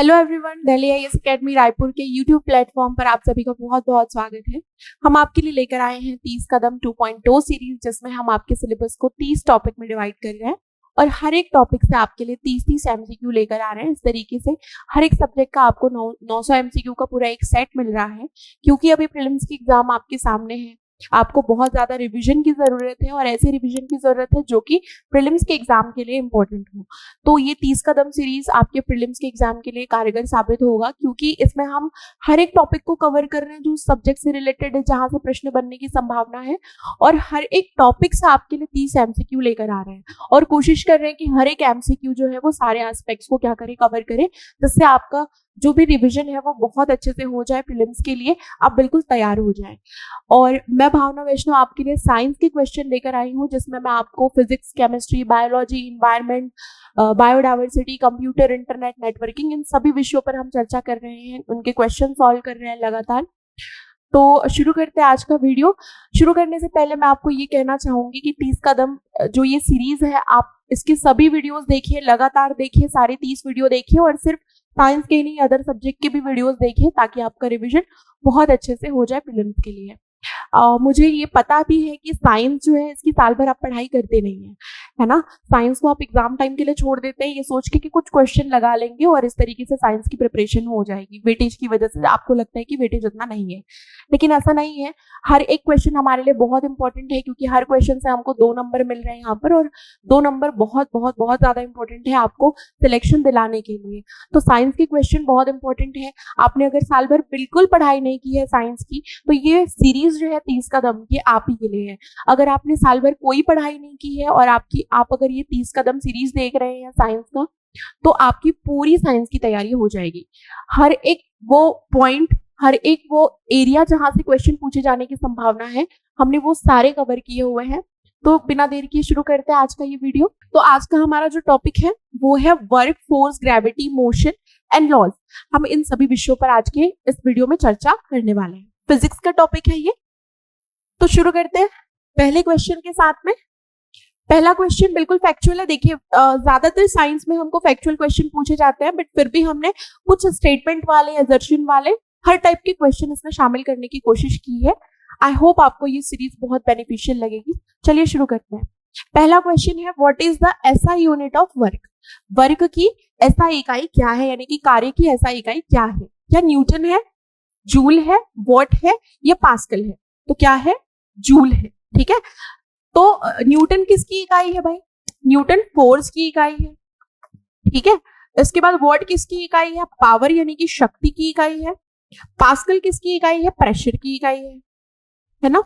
Hello everyone, Delhi IAS academy Raipur के YouTube platform पर आप सभी का बहुत बहुत स्वागत है। हम आपके लिए लेकर आए हैं 30 कदम 2.0 सीरीज, जिसमें हम आपके सिलेबस को 30 टॉपिक में डिवाइड कर रहे हैं और हर एक टॉपिक से आपके लिए 30-30 एमसीक्यू लेकर आ रहे हैं। इस तरीके से हर एक सब्जेक्ट का आपको 900 एमसीक्यू का पूरा एक सेट मिल रहा है, क्योंकि अभी प्रीलिम्स की एग्जाम आपके सामने है। आपको बहुत ज्यादा रिवीजन की जरूरत है और ऐसे रिवीजन की जरूरत है जो कि प्रीलिम्स के एग्जाम के लिए इंपॉर्टेंट हो। तो ये 30 कदम सीरीज आपके प्रीलिम्स के एग्जाम के लिए कारगर साबित होगा, क्योंकि इसमें हम हर एक टॉपिक को कवर कर रहे हैं जो सब्जेक्ट से रिलेटेड है, जहां से प्रश्न बनने की संभावना है, और हर एक टॉपिक से आपके लिए 30 एमसीक्यू लेकर आ रहे हैं और कोशिश कर रहे हैं कि हर एक एमसीक्यू जो है वो सारे एस्पेक्ट्स को क्या करे, कवर करे, जिससे आपका जो भी रिवीजन है वो बहुत अच्छे से हो जाए, प्रीलिम्स के लिए आप बिल्कुल तैयार हो जाए। और मैं भावना वैष्णव आपके लिए साइंस के क्वेश्चन लेकर आई हूँ, जिसमें मैं आपको physics, chemistry, biology, environment, biodiversity, computer, internet, networking, इन सभी विषयों पर हम चर्चा कर रहे हैं, उनके क्वेश्चन सॉल्व कर रहे हैं लगातार। तो शुरू करते हैं आज का वीडियो। शुरू करने से पहले मैं आपको ये कहना चाहूंगी कि 30 कदम जो ये सीरीज है, आप इसके सभी वीडियोस देखिए, लगातार देखिए, सारे 30 वीडियो देखिए, और सिर्फ साइंस के नहीं अदर सब्जेक्ट के भी वीडियोस देखिए, ताकि आपका रिवीजन बहुत अच्छे से हो जाए प्रीलिम्स के लिए। मुझे ये पता भी है कि साइंस जो है इसकी साल भर आप पढ़ाई करते नहीं है ना। साइंस को आप एग्जाम टाइम के लिए छोड़ देते हैं, ये सोच के कि कुछ क्वेश्चन लगा लेंगे और इस तरीके से साइंस की प्रिपरेशन हो जाएगी। वेटेज की वजह से आपको लगता है कि वेटेज उतना नहीं है, लेकिन ऐसा नहीं है। हर एक क्वेश्चन हमारे लिए बहुत इंपॉर्टेंट है, क्योंकि हर क्वेश्चन से हमको 2 नंबर मिल रहे हैं यहाँ पर, और 2 नंबर बहुत बहुत बहुत ज्यादा इंपॉर्टेंट है आपको सिलेक्शन दिलाने के लिए। तो साइंस के क्वेश्चन बहुत इंपॉर्टेंट है। आपने अगर साल भर बिल्कुल पढ़ाई नहीं की है साइंस की, तो ये सीरीज जो है 30 कदम ये आप ही के लिए है। अगर आपने साल भर कोई पढ़ाई नहीं की है और आप अगर ये 30 कदम सीरीज देख रहे हैं साइंस का, तो आपकी पूरी साइंस की तैयारी हो जाएगी। हर एक वो पॉइंट, हर एक वो एरिया जहां से क्वेश्चन पूछे जाने की संभावना है, हमने वो सारे कवर किए हुए हैं। तो बिना देर किए शुरू करते हैं आज का ये वीडियो। तो आज का हमारा जो टॉपिक है वो है work, force, gravity, motion and laws. हम इन सभी विषयों पर आज के इस वीडियो में चर्चा करने वाले हैं। फिजिक्स का टॉपिक है ये। तो शुरू करते हैं पहले क्वेश्चन के साथ में। पहला क्वेश्चन बिल्कुल फैक्चुअल है। देखिए, ज्यादातर साइंस में हमको फैक्चुअल क्वेश्चन पूछे जाते हैं, बट फिर भी हमने कुछ स्टेटमेंट वाले, असर्शन वाले, हर टाइप के क्वेश्चन इसमें शामिल करने की कोशिश की है। आई होप आपको ये सीरीज बहुत बेनिफिशियल लगेगी। चलिए शुरू करते हैं। पहला क्वेश्चन है, what is the SI unit of work. Work की एसआई इकाई क्या है, यानी कि कार्य की एसआई इकाई क्या है। क्या न्यूटन है, जूल है, वॉट है, या पास्कल है? तो क्या है? जूल है। ठीक है। तो न्यूटन किसकी इकाई है भाई? न्यूटन फोर्स की इकाई है। ठीक है। इसके बाद वॉट किसकी इकाई है? पावर यानी कि शक्ति की इकाई है। पास्कल किसकी इकाई है? प्रेशर की इकाई है ना।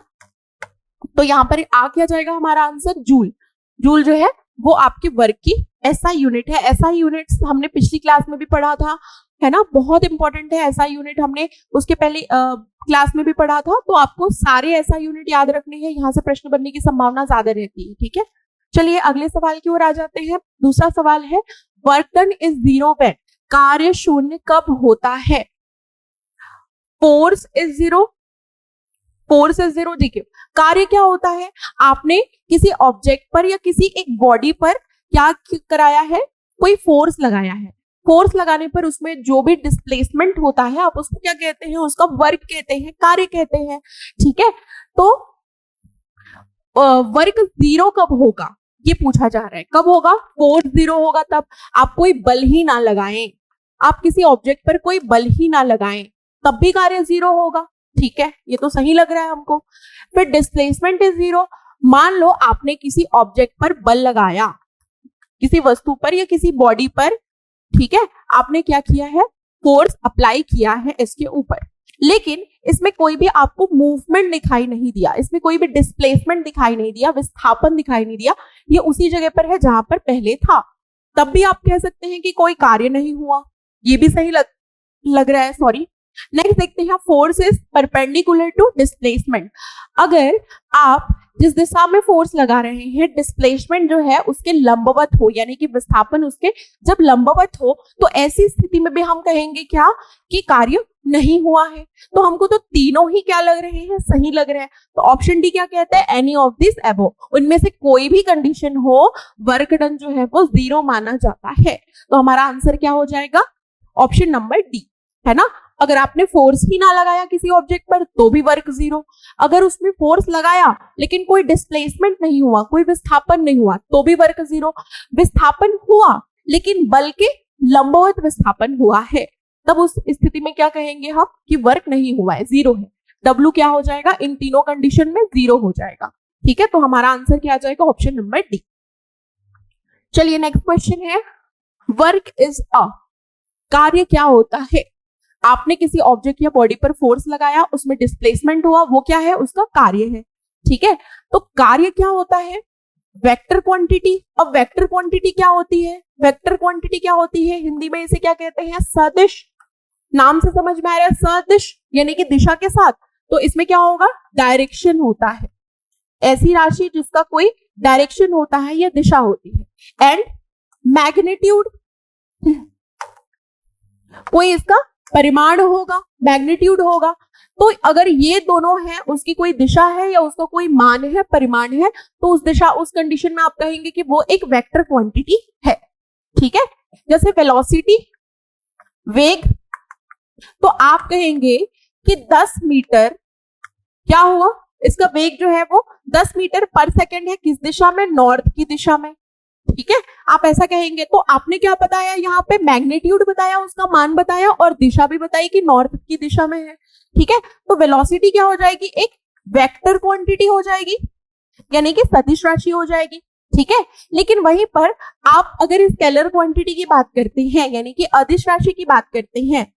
तो यहाँ पर आ क्या जाएगा हमारा आंसर? जूल। जूल जो है वो आपके वर्क की एसआई यूनिट है। एसआई यूनिट हमने पिछली क्लास में भी पढ़ा था, है ना, बहुत इंपॉर्टेंट है एसआई यूनिट। हमने उसके पहले क्लास में भी पढ़ा था, तो आपको सारे एसआई यूनिट याद रखने हैं, यहाँ से प्रश्न बनने की संभावना ज्यादा रहती है। ठीक है। चलिए अगले सवाल की ओर आ जाते हैं। दूसरा सवाल है, work done is zero when. कार्य शून्य कब होता है? Force is zero. Force is zero. देखिए, कार्य क्या होता है? आपने किसी ऑब्जेक्ट पर या किसी एक बॉडी पर क्या कराया है? कोई फोर्स लगाया है। फोर्स लगाने पर उसमें जो भी डिस्प्लेसमेंट होता है, आप उसको क्या कहते हैं? उसका वर्क कहते हैं, कार्य कहते हैं। ठीक है। तो वर्क जीरो कब होगा ये पूछा जा रहा है। कब होगा? फोर्स जीरो होगा तब। आप कोई बल ही ना लगाएं, आप किसी ऑब्जेक्ट पर कोई बल ही ना लगाएं, तब भी कार्य जीरो होगा। ठीक है, ये तो सही लग रहा है हमको। फिर डिस्प्लेसमेंट इज जीरो। मान लो आपने किसी ऑब्जेक्ट पर बल लगाया, किसी वस्तु पर या किसी बॉडी पर, ठीक है, आपने क्या किया है? फोर्स अप्लाई किया है इसके ऊपर, लेकिन इसमें कोई भी आपको मूवमेंट दिखाई नहीं दिया, इसमें कोई भी डिस्प्लेसमेंट दिखाई नहीं दिया, विस्थापन दिखाई नहीं दिया, ये उसी जगह पर है जहां पर पहले था। तब भी आप कह सकते हैं कि कोई कार्य नहीं हुआ, ये भी सही लग रहा है। सॉरी, नेक्स्ट देखते हैं, force is perpendicular to displacement. अगर आप जिस दिशा में फोर्स लगा रहे हैं, डिस्प्लेसमेंट जो है उसके लंबवत हो, यानी कि विस्थापन उसके जब लंबवत हो, तो ऐसी स्थिति में भी हम कहेंगे क्या? कि कार्य नहीं हुआ है। तो हमको तो तीनों ही क्या लग रहे हैं? सही लग रहे हैं। तो ऑप्शन डी क्या कहता है? Any of this above. उनमें से कोई भी कंडीशन हो, वर्क डन जो है वो जीरो माना जाता है। तो हमारा आंसर क्या हो जाएगा? ऑप्शन नंबर डी, है ना। अगर आपने फोर्स ही ना लगाया किसी ऑब्जेक्ट पर तो भी वर्क जीरो, अगर उसमें फोर्स लगाया लेकिन कोई डिस्प्लेसमेंट नहीं हुआ, कोई विस्थापन नहीं हुआ तो भी वर्क जीरो, विस्थापन हुआ लेकिन बल के लंबवत विस्थापन हुआ है, तब उस स्थिति में क्या कहेंगे हम कि वर्क नहीं हुआ है, जीरो है। डब्ल्यू क्या हो जाएगा, इन तीनों कंडीशन में जीरो हो जाएगा। ठीक है, तो हमारा आंसर क्या आ जाएगा, ऑप्शन नंबर डी। चलिए नेक्स्ट क्वेश्चन है, वर्क इज अ, कार्य क्या होता है। आपने किसी ऑब्जेक्ट या बॉडी पर फोर्स लगाया, उसमें डिस्प्लेसमेंट हुआ, वो क्या है, उसका कार्य है। ठीक है, तो कार्य क्या होता है, वेक्टर क्वांटिटी। अब वेक्टर क्वांटिटी क्या होती है, वेक्टर क्वांटिटी क्या होती है, हिंदी में इसे क्या कहते हैं, सदिश। नाम से समझ में आ रहा है, सदिश यानी कि दिशा के साथ, तो इसमें क्या होगा, डायरेक्शन होता है। ऐसी राशि जिसका कोई डायरेक्शन होता है या दिशा होती है। एंड मैग्नीट्यूड, कोई इसका परिमाण होगा, मैग्नीट्यूड होगा। तो अगर ये दोनों हैं, उसकी कोई दिशा है या उसका कोई मान है, परिमाण है, तो उस दिशा, उस कंडीशन में आप कहेंगे कि वो एक वेक्टर क्वांटिटी है। ठीक है, जैसे वेलोसिटी, वेग, तो आप कहेंगे कि 10 मीटर क्या हुआ, इसका वेग जो है वो 10 मीटर पर सेकेंड है, किस दिशा में, नॉर्थ की दिशा में। ठीक है, आप ऐसा कहेंगे। तो आपने क्या बताया, यहाँ पे मैग्नीट्यूड बताया, उसका मान बताया और दिशा भी बताई कि नॉर्थ की दिशा में है। ठीक है, तो वेलोसिटी क्या हो जाएगी, एक वेक्टर क्वांटिटी हो जाएगी, यानी कि सदिश राशि हो जाएगी। ठीक है, लेकिन वहीं पर आप अगर स्केलर क्वांटिटी की बात करते हैं, यानी कि अदिश राशि की बात करते हैं,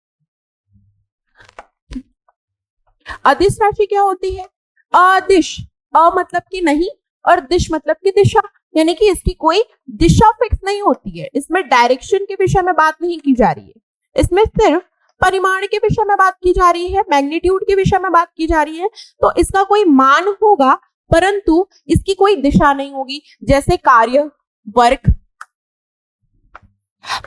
अदिश राशि क्या होती है, अदिश, अ मतलब कि नहीं और दिश मतलब कि दिशा, यानी कि इसकी कोई दिशा फिक्स नहीं होती है। इसमें डायरेक्शन के विषय में बात नहीं की जा रही है, इसमें सिर्फ परिमाण के विषय में बात की जा रही है, मैग्नीट्यूड के विषय में बात की जा रही है। तो इसका कोई मान होगा परंतु इसकी कोई दिशा नहीं होगी। जैसे कार्य, वर्क,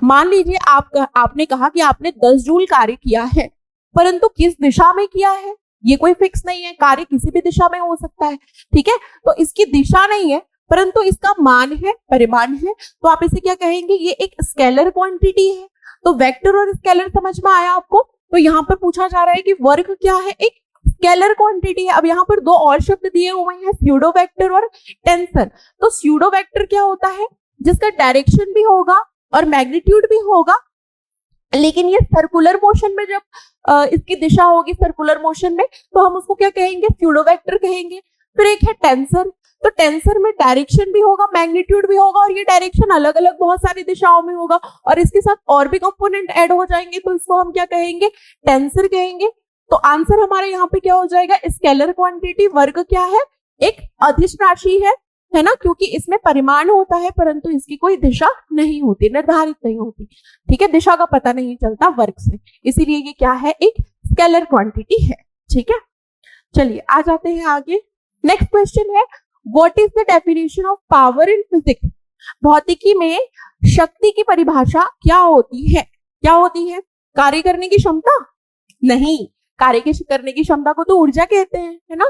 मान लीजिए आपने कहा कि आपने 10 जूल कार्य किया है, परंतु किस दिशा में किया है ये कोई फिक्स नहीं है, कार्य किसी भी दिशा में हो सकता है। ठीक है, तो इसकी दिशा नहीं है परंतु इसका मान है, परिमाण है, तो आप इसे क्या कहेंगे, ये एक स्केलर क्वांटिटी है। तो वेक्टर और स्केलर समझ में आया आपको। तो यहाँ पर पूछा जा रहा है कि वर्क क्या है, एक स्केलर क्वांटिटी है। अब यहाँ पर दो और शब्द दिए हुए हैं, स्यूडो वेक्टर और टेंसर। तो स्यूडो वेक्टर क्या होता है, जिसका डायरेक्शन भी होगा और मैग्नीट्यूड भी होगा, लेकिन ये सर्कुलर मोशन में, जब इसकी दिशा होगी सर्कुलर मोशन में, तो हम उसको क्या कहेंगे, स्यूडो वेक्टर कहेंगे। फिर एक है टेंसर, तो टेंसर में डायरेक्शन भी होगा, मैग्नीट्यूड भी होगा, और ये डायरेक्शन अलग अलग बहुत सारी दिशाओं में होगा, और इसके साथ और भी कंपोनेंट ऐड हो जाएंगे, तो इसको हम क्या कहेंगे, टेंसर कहेंगे। तो आंसर हमारे यहाँ पे क्या हो जाएगा, स्केलर क्वांटिटी। वर्ग क्या है, एक अदिश राशि है ना, क्योंकि इसमें परिमाण होता है परंतु इसकी कोई दिशा नहीं होती, निर्धारित नहीं होती। ठीक है, दिशा का पता नहीं चलता वर्ग से, इसीलिए ये क्या है, एक स्केलर क्वांटिटी है। ठीक है, चलिए आ जाते हैं आगे। नेक्स्ट क्वेश्चन है, what is the definition of power in physics. भौतिकी में शक्ति की परिभाषा क्या होती है, क्या होती है, कार्य करने की क्षमता नहीं, कार्य करने की क्षमता को तो ऊर्जा कहते हैं, है ना।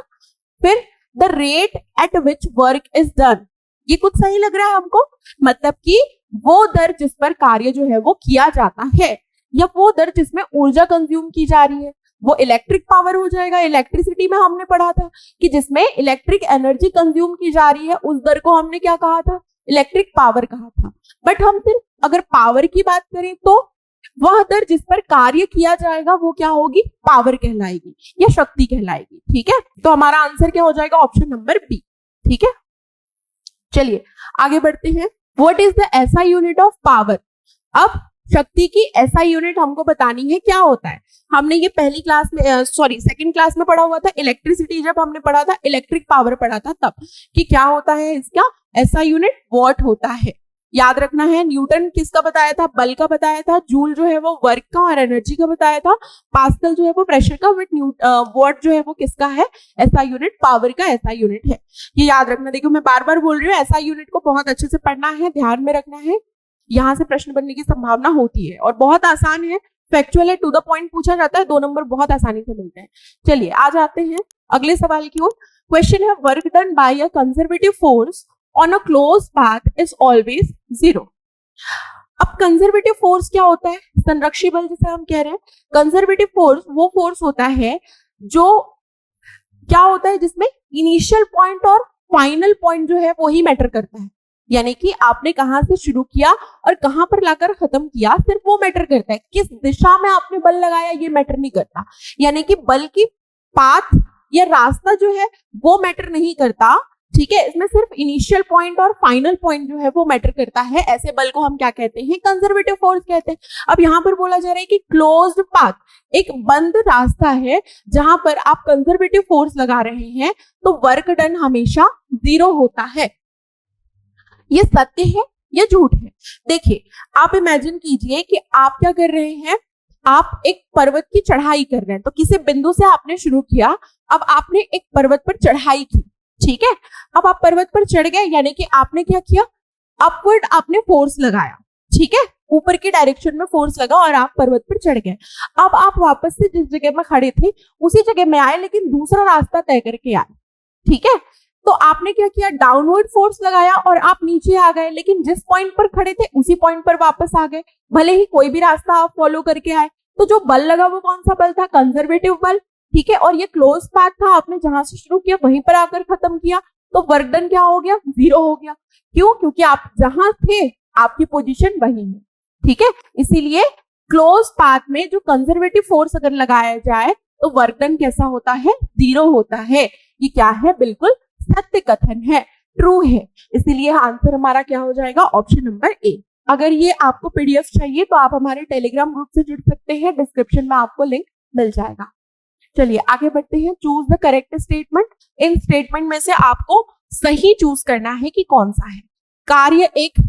फिर the rate at which work is done, ये कुछ सही लग रहा है हमको, मतलब कि वो दर जिस पर कार्य जो है वो किया जाता है, या वो दर जिसमें ऊर्जा कंज्यूम की जा रही है, वो इलेक्ट्रिक पावर हो जाएगा। इलेक्ट्रिसिटी में हमने पढ़ा था कि जिसमें इलेक्ट्रिक एनर्जी कंज्यूम की जा रही है उस दर को हमने क्या कहा था, इलेक्ट्रिक पावर कहा था। बट हम सिर्फ अगर पावर की बात करें तो वह दर जिस पर कार्य किया जाएगा वो क्या होगी, पावर कहलाएगी या शक्ति कहलाएगी। ठीक है, तो हमारा आंसर क्या हो जाएगा, ऑप्शन नंबर बी। ठीक है, चलिए आगे बढ़ते हैं। What is the SI unit of power. अब शक्ति की एसआई यूनिट हमको बतानी है क्या होता है। हमने ये पहली क्लास में सेकंड क्लास में पढ़ा हुआ था, इलेक्ट्रिसिटी जब हमने पढ़ा था, इलेक्ट्रिक पावर पढ़ा था तब, कि क्या होता है इसका एसआई यूनिट, वॉट होता है। याद रखना है, न्यूटन किसका बताया था, बल का बताया था, जूल जो है वो वर्क का और एनर्जी का बताया था, पास्कल जो है वो प्रेशर का, वॉट जो है वो किसका है, एसआई यूनिट, पावर का एसआई यूनिट है। ये याद रखना। देखिए मैं बार बार बोल रही हूँ, एसआई यूनिट को बहुत अच्छे से पढ़ना है, ध्यान में रखना है, यहाँ से प्रश्न बनने की संभावना होती है और बहुत आसान है, फैक्चुअल है, टू द पॉइंट पूछा जाता है, 2 नंबर बहुत आसानी से मिलते हैं। चलिए आ जाते हैं अगले सवाल की ओर। क्वेश्चन है, work done by a conservative force on a close path is always zero. अब कंजर्वेटिव फोर्स क्या होता है, संरक्षी बल जिसे हम कह रहे हैं। कंजर्वेटिव फोर्स वो फोर्स होता है जो क्या होता है, जिसमें इनिशियल पॉइंट और फाइनल पॉइंट जो है वो ही मैटर करता है। यानी कि आपने कहां से शुरू किया और कहां पर लाकर खत्म किया, सिर्फ वो मैटर करता है। किस दिशा में आपने बल लगाया ये मैटर नहीं करता। यानी कि बल की पाथ या रास्ता जो है वो मैटर नहीं करता, ठीक है। इसमें सिर्फ इनिशियल पॉइंट और फाइनल पॉइंट जो है वो मैटर करता है। ऐसे बल को हम क्या कहते हैं, कंजर्वेटिव फोर्स कहते हैं। अब यहाँ पर बोला जा रहा है कि क्लोज्ड पाथ, एक बंद रास्ता है जहां पर आप कंजर्वेटिव फोर्स लगा रहे हैं तो वर्क डन हमेशा 0 होता है। ये सत्य है या झूठ है? देखिए, आप इमेजिन कीजिए कि आप क्या कर रहे हैं, आप एक पर्वत की चढ़ाई कर रहे हैं। तो किसी बिंदु से आपने शुरू किया, अब आपने एक पर्वत पर चढ़ाई की, ठीक है। अब आप पर्वत पर चढ़ गए, यानी कि आपने क्या किया, अपवर्ड आपने फोर्स लगाया, ठीक है, ऊपर की डायरेक्शन में फोर्स लगा और आप पर्वत पर चढ़ गए। अब आप वापस से जिस जगह में खड़े थे उसी जगह में आए, लेकिन दूसरा रास्ता तय करके आए, ठीक है। तो आपने क्या किया, डाउनवर्ड फोर्स लगाया और आप नीचे आ गए, लेकिन जिस पॉइंट पर खड़े थे उसी पॉइंट पर वापस आ गए, भले ही कोई भी रास्ता आप फॉलो करके आए। तो जो बल लगा वो कौन सा बल था, कंजर्वेटिव बल, ठीक है। और ये क्लोज पाथ था, आपने जहां से शुरू किया वहीं पर आकर खत्म किया, तो वर्क डन क्या हो गया, 0 हो गया। क्यों? क्योंकि आप जहां थे आपकी पोजीशन वही है, ठीक है। इसीलिए क्लोज पाथ में जो कंजर्वेटिव फोर्स अगर लगाया जाए तो वर्क डन कैसा होता है, 0 होता है। ये क्या है, बिल्कुल सत्य कथन है, ट्रू है। इसीलिए आंसर हमारा क्या हो जाएगा, ऑप्शन नंबर ए। अगर ये आपको पीडीएफ चाहिए तो आप हमारे टेलीग्राम ग्रुप से जुड़ सकते हैं, डिस्क्रिप्शन में आपको लिंक मिल जाएगा। चलिए आगे बढ़ते हैं। Choose the correct statement. In statement में से आपको सही चूज करना है कि कौन सा है। कार्य एक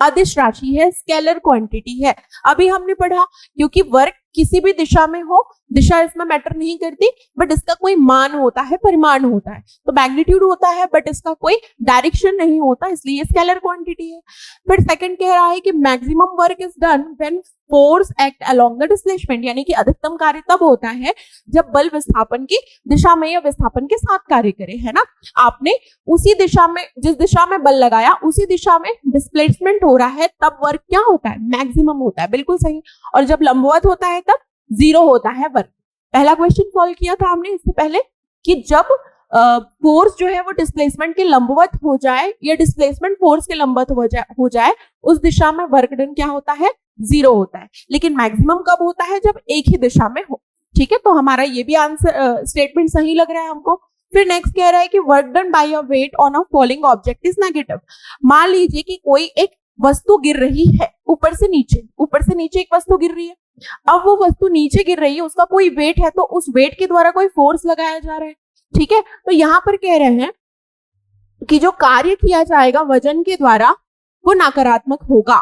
अदिश राशि है, स्केलर क्वांटिटी है। अभी हमने पढ़ा, क्योंकि वर्क किसी भी दिशा में हो, दिशा इसमें मैटर नहीं करती, बट इसका कोई मान होता है, परिमाण होता है। तो मैग्नीट्यूड होता है बट इसका कोई डायरेक्शन नहीं होता, इसलिए स्केलर क्वांटिटी है। फिर सेकंड कह रहा है कि maximum work is done when force act along the displacement, यानी कि अधिकतम कार्य तब होता है जब बल विस्थापन की दिशा में या विस्थापन के साथ कार्य करे, है ना। आपने उसी दिशा में, जिस दिशा में बल लगाया उसी दिशा में डिस्प्लेसमेंट हो रहा है, तब वर्क क्या होता है, मैक्सिमम होता है, बिल्कुल सही। और जब लंबवत होता है तब 0 होता है वर्क। पहला क्वेश्चन सॉल्व किया था हमने इससे पहले कि जब फोर्स जो है वो डिस्प्लेसमेंट के लंबवत हो जाए या डिस्प्लेसमेंट फोर्स के लंबवत हो जाए उस दिशा में वर्क डन क्या होता है, 0 होता है। लेकिन मैक्सिमम कब होता है, जब एक ही दिशा में हो, ठीक है। तो हमारा ये भी आंसर स्टेटमेंट सही लग रहा है हमको। फिर नेक्स्ट कह रहा है कि work done by a weight on a falling object is negative. मान लीजिए कि कोई एक वस्तु गिर रही है ऊपर से नीचे एक वस्तु गिर रही है। अब वो वस्तु नीचे गिर रही है, उसका कोई वेट है, तो उस वेट के द्वारा कोई फोर्स लगाया जा रहा है, ठीक है। तो यहाँ पर कह रहे हैं कि जो कार्य किया जाएगा वजन के द्वारा वो नकारात्मक होगा।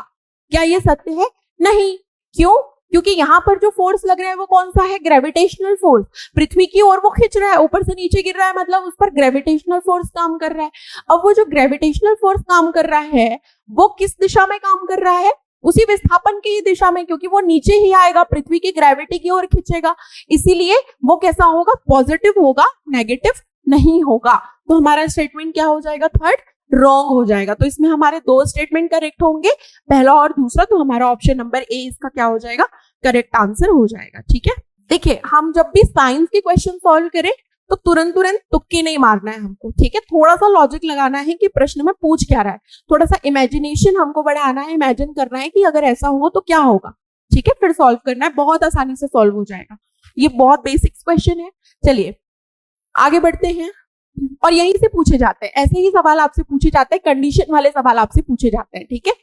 क्या ये सत्य है? नहीं। क्यों? क्योंकि यहाँ पर जो फोर्स लग रहा है वो कौन सा है, ग्रेविटेशनल फोर्स। पृथ्वी की ओर वो खींच रहा है, ऊपर से नीचे गिर रहा है, मतलब उस पर ग्रेविटेशनल फोर्स काम कर रहा है। अब वो जो ग्रेविटेशनल फोर्स काम कर रहा है वो किस दिशा में काम कर रहा है, उसी विस्थापन की ही दिशा में, क्योंकि वो नीचे ही आएगा, पृथ्वी की ग्रेविटी की ओर खींचेगा। इसीलिए वो कैसा होगा, पॉजिटिव होगा, नेगेटिव नहीं होगा। तो हमारा स्टेटमेंट क्या हो जाएगा, थर्ड रॉन्ग हो जाएगा। तो इसमें हमारे 2 स्टेटमेंट करेक्ट होंगे, पहला और दूसरा। तो हमारा ऑप्शन नंबर ए इसका क्या हो जाएगा, करेक्ट आंसर हो जाएगा, ठीक है। देखिए, हम जब भी साइंस के क्वेश्चन सॉल्व करें तो तुरंत तुक्के नहीं मारना है हमको, ठीक है। थोड़ा सा लॉजिक लगाना है कि प्रश्न में पूछ क्या रहा है, थोड़ा सा इमेजिनेशन हमको बढ़ाना है, इमेजिन करना है कि अगर ऐसा हो तो क्या होगा, ठीक है। फिर सॉल्व करना है, बहुत आसानी से सॉल्व हो जाएगा। ये बहुत बेसिक क्वेश्चन है। चलिए आगे बढ़ते हैं। और यहीं से पूछे जाते हैं, ऐसे ही सवाल आपसे पूछे जाते हैं, कंडीशन वाले सवाल आपसे पूछे जाते हैं, ठीक है।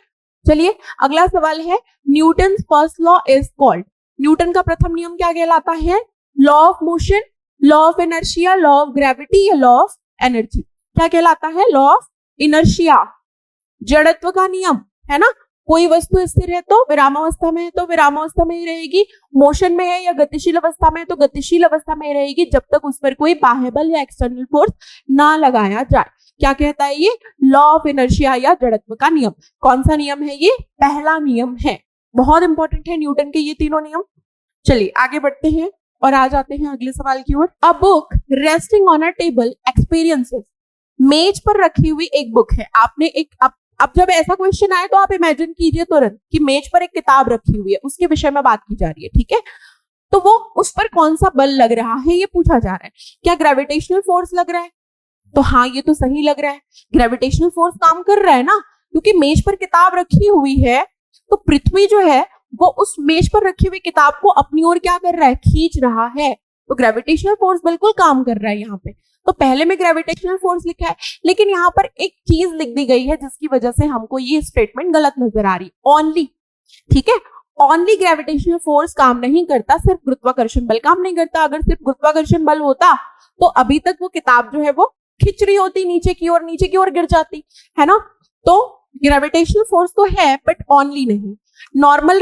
चलिए अगला सवाल है, Newton first law is called. Newton का प्रथम नियम क्या कहलाता है, law of motion, law of inertia, law of gravity या लॉ ऑफ एनर्जी। क्या कहलाता है, लॉ ऑफ इनर्शिया, जड़त्व का नियम, है ना। कोई वस्तु स्थिर है तो विरामावस्था में है तो विरामावस्था में ही रहेगी, मोशन में है या गतिशील अवस्था में है तो गतिशील अवस्था में ही रहेगी, जब तक उस पर कोई बाह्य बल या एक्सटर्नल फोर्स ना लगाया जाए। क्या कहता है ये, लॉ ऑफ इनर्शिया या जड़त्व का नियम। कौन सा नियम है ये, पहला नियम है। बहुत इंपॉर्टेंट है न्यूटन के ये तीनों नियम। चलिए आगे बढ़ते हैं और आ जाते हैं अगले सवाल की ओर। A book resting on a table experiences. मेज पर रखी हुई एक बुक है, आपने एक अब जब ऐसा क्वेश्चन आए तो आप इमेजिन कीजिए तुरंत कि मेज पर एक किताब रखी हुई है, उसके विषय में बात की जा रही है, ठीक है। तो वो उस पर कौन सा बल लग रहा है ये पूछा जा रहा है। क्या ग्रेविटेशनल फोर्स लग रहा है? तो हाँ, ये तो सही लग रहा है, ग्रेविटेशनल फोर्स काम कर रहा है ना, क्योंकि मेज पर किताब रखी हुई है तो पृथ्वी जो है वो उस मेज पर रखी हुई किताब को अपनी ओर क्या कर रहा है, खींच रहा है। तो ग्रेविटेशनल फोर्स बिल्कुल काम कर रहा है यहाँ पे। तो पहले में ग्रेविटेशनल फोर्स लिखा है, लेकिन यहाँ पर एक चीज लिख दी गई है जिसकी वजह से हमको ये स्टेटमेंट गलत नजर आ रही, ओनली, ठीक है। ओनली ग्रेविटेशनल फोर्स काम नहीं करता, सिर्फ गुरुत्वाकर्षण बल काम नहीं करता। अगर सिर्फ गुरुत्वाकर्षण बल होता तो अभी तक वो किताब जो है वो खिंच रही होती नीचे की ओर गिर जाती, है ना। तो ग्रेविटेशनल फोर्स तो है बट ओनली नहीं। नॉर्मल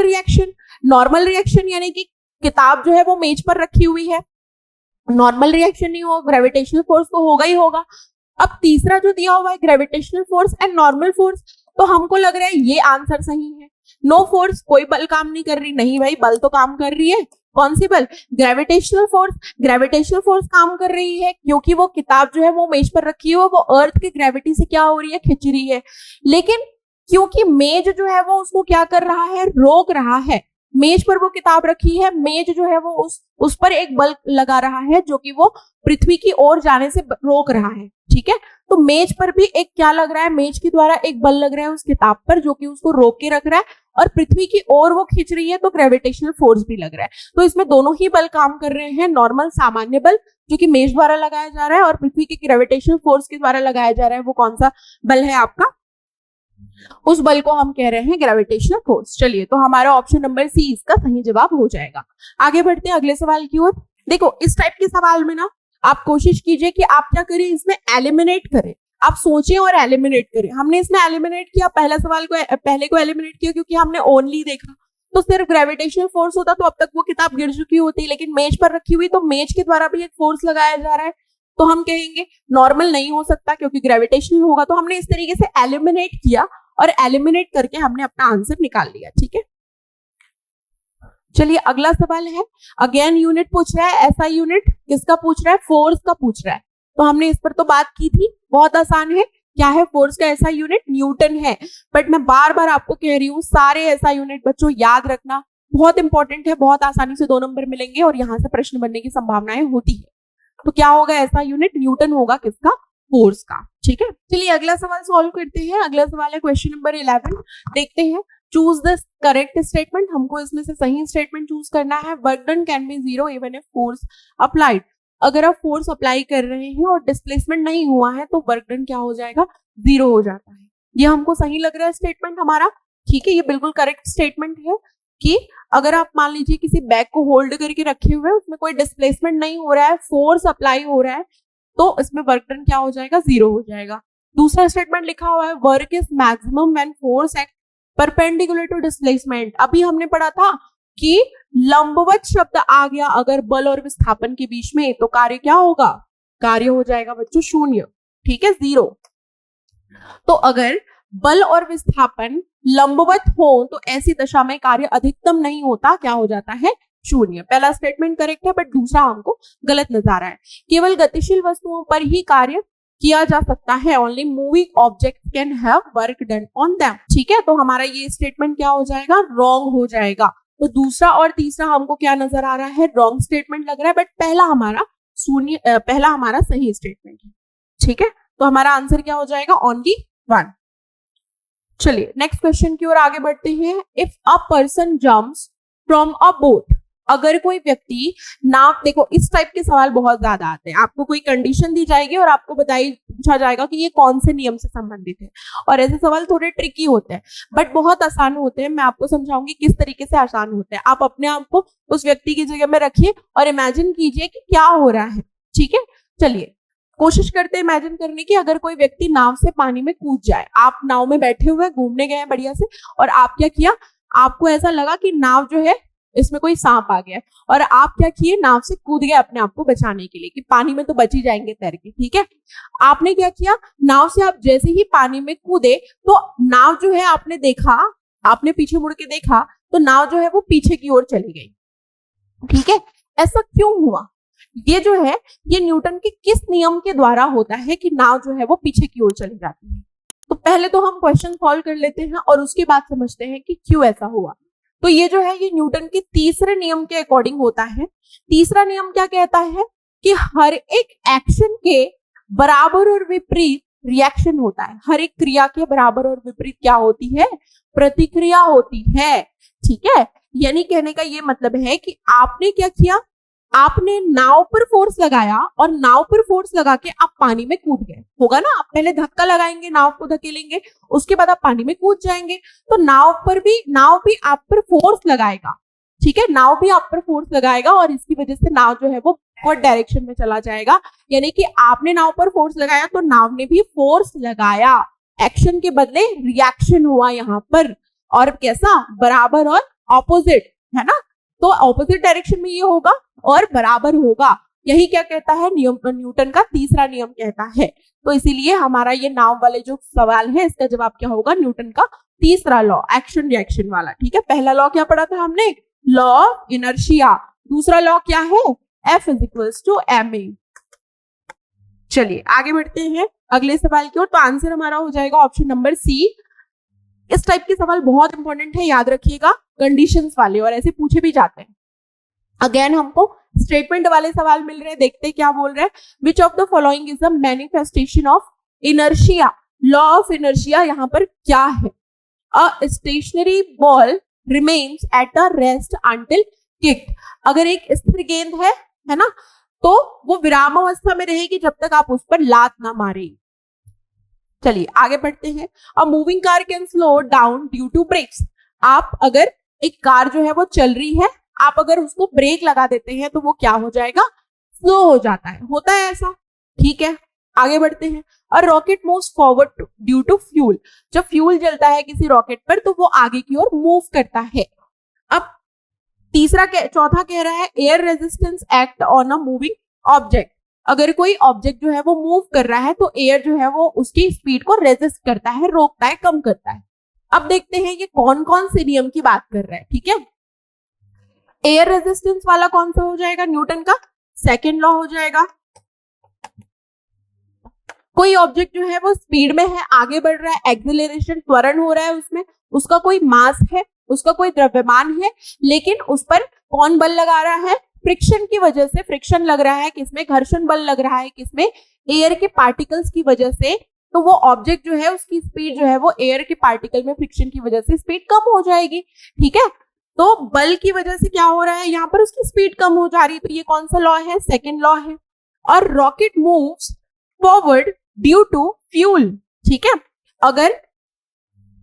रिएक्शन यानी कि किताब जो है वो मेज पर रखी हुई है, नॉर्मल रिएक्शन नहीं होगा, ग्रेविटेशनल फोर्स तो होगा ही होगा। अब तीसरा जो दिया हुआ है gravitational force and normal force, तो हमको लग रहा है ये आंसर सही है। नो फोर्स, कोई बल काम नहीं कर रही, नहीं भाई बल तो काम कर रही है। कौन सी बल? ग्रेविटेशनल फोर्स काम कर रही है क्योंकि वो किताब जो है वो मेज पर रखी है, वो अर्थ की ग्रेविटी से क्या हो रही है, खिंच रही है। लेकिन क्योंकि मेज जो है वो उसको क्या कर रहा है, रोक रहा है। मेज पर वो किताब रखी है, मेज जो है वो उस पर एक बल लगा रहा है जो कि वो पृथ्वी की ओर जाने से रोक रहा है, ठीक है। तो मेज पर भी एक क्या लग रहा है, मेज के द्वारा एक बल लग रहा है उस किताब पर जो कि उसको रोक के रख रहा है, और पृथ्वी की ओर वो खींच रही है, तो ग्रेविटेशनल फोर्स भी लग रहा है। तो इसमें दोनों ही बल काम कर रहे हैं, नॉर्मल सामान्य बल जो कि मेज द्वारा लगाया जा रहा है, और पृथ्वी की ग्रेविटेशनल फोर्स के द्वारा लगाया जा रहा है। वो कौन सा बल है आपका? उस बल को हम कह रहे हैं ग्रेविटेशनल फोर्स। चलिए, तो हमारा ऑप्शन नंबर सी इसका सही जवाब हो जाएगा। आगे बढ़ते हैं अगले सवाल की ओर। देखो, इस टाइप के सवाल में ना आप कोशिश कीजिए कि आप क्या करें, इसमें एलिमिनेट करें। आप सोचें और एलिमिनेट करें। हमने इसमें एलिमिनेट किया, पहले को एलिमिनेट किया क्योंकि हमने ओनली देखा। तो सिर्फ ग्रेविटेशनल फोर्स होता तो अब तक वो किताब गिर चुकी होती, लेकिन मेज पर रखी हुई तो मेज के द्वारा भी एक फोर्स लगाया जा रहा है। तो हम कहेंगे नॉर्मल नहीं हो सकता क्योंकि ग्रेविटेशनल होगा। तो हमने इस तरीके से एलिमिनेट किया और एलिमिनेट करके हमने अपना आंसर निकाल लिया, ठीक है। चलिए, अगला सवाल है, अगेन यूनिट पूछ रहा है। ऐसा यूनिट किसका पूछ रहा है? फोर्स का पूछ रहा है। तो हमने इस पर तो बात की थी, बहुत आसान है। क्या है फोर्स का ऐसा यूनिट? न्यूटन है। बट मैं बार बार आपको कह रही हूँ, सारे ऐसा यूनिट बच्चों याद रखना, बहुत इंपॉर्टेंट है, बहुत आसानी से 2 नंबर मिलेंगे और यहाँ से प्रश्न बनने की संभावनाएं होती है। तो क्या होगा ऐसा यूनिट? न्यूटन होगा किसका? फोर्स का, ठीक है। चलिए अगला सवाल सॉल्व करते हैं। अगला सवाल है क्वेश्चन नंबर 11। देखते हैं, चूज द करेक्ट स्टेटमेंट। हमको इसमें से सही स्टेटमेंट चूज करना है। Work done can be 0 even if force applied. अगर आप फोर्स अप्लाई कर रहे हैं और डिस्प्लेसमेंट नहीं हुआ है तो वर्क डन क्या हो जाएगा? 0 हो जाता है। ये हमको सही लग रहा है स्टेटमेंट हमारा, ठीक है। ये बिल्कुल करेक्ट स्टेटमेंट है कि अगर आप मान लीजिए किसी बैग को होल्ड करके रखे हुए हैं, उसमें कोई डिस्प्लेसमेंट नहीं हो रहा है, फोर्स अप्लाई हो रहा है, तो इसमें वर्क डन क्या हो जाएगा? 0 हो जाएगा। दूसरा स्टेटमेंट लिखा हुआ है, work is maximum when force act perpendicular to displacement. अभी हमने पढ़ा था कि लंबवत शब्द आ गया अगर बल और विस्थापन के बीच में, तो कार्य क्या होगा? कार्य हो जाएगा बच्चों 0, ठीक है, 0। तो अगर बल और विस्थापन लंबवत हो तो ऐसी दशा में कार्य अधिकतम नहीं होता, क्या हो जाता है? 0। पहला स्टेटमेंट करेक्ट है बट दूसरा हमको गलत नजर आ रहा है। केवल गतिशील वस्तुओं पर ही कार्य किया जा सकता है, only moving object can have work done on them, ठीक है। तो हमारा ये स्टेटमेंट क्या हो जाएगा? रॉन्ग हो जाएगा। तो दूसरा और तीसरा हमको क्या नजर आ रहा है? रॉन्ग स्टेटमेंट लग रहा है, बट पहला हमारा सही स्टेटमेंट है, ठीक है। तो हमारा आंसर क्या हो जाएगा? ओनली 1। चलिए नेक्स्ट क्वेश्चन की ओर आगे बढ़ते हैं। If a person jumps from a boat, अगर कोई व्यक्ति नाव, देखो इस टाइप के सवाल बहुत ज्यादा आते हैं। आपको कोई कंडीशन दी जाएगी और आपको पूछा जाएगा कि ये कौन से नियम से संबंधित है, और ऐसे सवाल थोड़े ट्रिकी होते हैं बट बहुत आसान होते हैं। मैं आपको समझाऊंगी किस तरीके से आसान होते हैं। आप अपने आप को उस व्यक्ति की जगह में रखिए और इमेजिन कीजिए कि क्या हो रहा है, ठीक है। चलिए कोशिश करते हैं इमेजिन करने की। अगर कोई व्यक्ति नाव से पानी में कूद जाए, आप नाव में बैठे हुए घूमने गए हैं बढ़िया से, और आप क्या किया, आपको ऐसा लगा कि नाव जो है इसमें कोई सांप आ गया, और आप क्या किए, नाव से कूद गए अपने आप को बचाने के लिए कि पानी में तो बच ही जाएंगे तैर के, ठीक है। आपने क्या किया, नाव से आप जैसे ही पानी में कूदे तो नाव जो है आपने देखा, आपने पीछे मुड़ के देखा तो नाव जो है वो पीछे की ओर चली गई, ठीक है। ऐसा क्यों हुआ? ये जो है ये न्यूटन के किस नियम के द्वारा होता है कि नाव जो है वो पीछे की ओर चली जाती है? तो पहले तो हम क्वेश्चन सॉल्व कर लेते हैं और उसके बाद समझते हैं कि क्यों ऐसा हुआ। तो ये जो है ये न्यूटन के तीसरे नियम के अकॉर्डिंग होता है। तीसरा नियम क्या कहता है कि हर एक एक्शन के बराबर और विपरीत रिएक्शन होता है। हर एक क्रिया के बराबर और विपरीत क्या होती है? प्रतिक्रिया होती है। ठीक है, यानी कहने का ये मतलब है कि आपने क्या किया, आपने नाव पर फोर्स लगाया और नाव पर फोर्स लगा के आप पानी में कूद गए। होगा ना, आप पहले धक्का लगाएंगे, नाव को धकेलेंगे, उसके बाद आप पानी में कूद जाएंगे। तो नाव भी आप पर फोर्स लगाएगा। ठीक है, नाव भी आप पर फोर्स लगाएगा और इसकी वजह से नाव जो है वो फॉरवर्ड डायरेक्शन में चला जाएगा। यानी कि आपने नाव पर फोर्स लगाया तो नाव ने भी फोर्स लगाया। एक्शन के बदले रिएक्शन हुआ यहाँ पर, और कैसा? बराबर और ऑपोजिट, है ना। तो ऑपोजिट डायरेक्शन में ये होगा और बराबर होगा। यही क्या कहता है न्यूटन का तीसरा नियम कहता है। तो इसीलिए हमारा ये नाव वाले जो सवाल है इसका जवाब क्या होगा? न्यूटन का तीसरा लॉ, एक्शन रिएक्शन वाला। ठीक है, पहला लॉ क्या पढ़ा था हमने? Law of inertia. दूसरा लॉ क्या है? F = ma। चलिए आगे बढ़ते हैं अगले सवाल की ओर। तो आंसर हमारा हो जाएगा ऑप्शन नंबर सी। इस टाइप के सवाल बहुत इंपॉर्टेंट है, याद रखिएगा, कंडीशंस वाले, और ऐसे पूछे भी जाते हैं। अगेन हमको स्टेटमेंट वाले सवाल मिल रहे हैं, देखते हैं क्या बोल रहे हैं। Which of the following is a manifestation of inertia? Law of inertia यहाँ पर क्या है? A stationary ball remains at a rest until kicked. अगर एक स्थिर गेंद है ना, तो वो विराम अवस्था में रहेगी जब तक आप उस पर लात ना मारे। चलिए आगे बढ़ते हैं। A moving car can slow down due to brakes. आप अगर एक कार जो है वो चल रही है, आप अगर उसको ब्रेक लगा देते हैं तो वो क्या हो जाएगा? स्लो हो जाता है। होता है ऐसा। ठीक है, आगे बढ़ते हैं। A rocket moves forward due to fuel. जब फ्यूल जलता है किसी रॉकेट पर तो वो आगे की ओर मूव करता है। अब चौथा कह रहा है air resistance act on a moving object. अगर कोई ऑब्जेक्ट जो है वो मूव कर रहा है तो एयर जो है वो उसकी स्पीड को रेजिस्ट करता है, रोकता है, कम करता है। अब देखते हैं ये कौन कौन से नियम की बात कर रहा है। ठीक है, एयर रेजिस्टेंस वाला कौन सा हो जाएगा? न्यूटन का सेकंड लॉ हो जाएगा। कोई ऑब्जेक्ट जो है वो स्पीड में है, आगे बढ़ रहा है, एक्सेलरेशन, त्वरण हो रहा है उसमें, उसका कोई मास है, उसका कोई द्रव्यमान है, लेकिन उस पर कौन बल लगा रहा है? फ्रिक्शन की वजह से फ्रिक्शन लग रहा है। किसमें? घर्षण बल लग रहा है। किसमें? एयर के पार्टिकल्स की वजह से। तो वो ऑब्जेक्ट जो है उसकी स्पीड जो है वो एयर के पार्टिकल में फ्रिक्शन की वजह से स्पीड कम हो जाएगी। ठीक है, तो बल की वजह से क्या हो रहा है? यहाँ पर उसकी स्पीड कम हो जा रही है। तो ये कौन सा लॉ है? सेकेंड लॉ है। और rocket moves forward due to fuel. ठीक है, अगर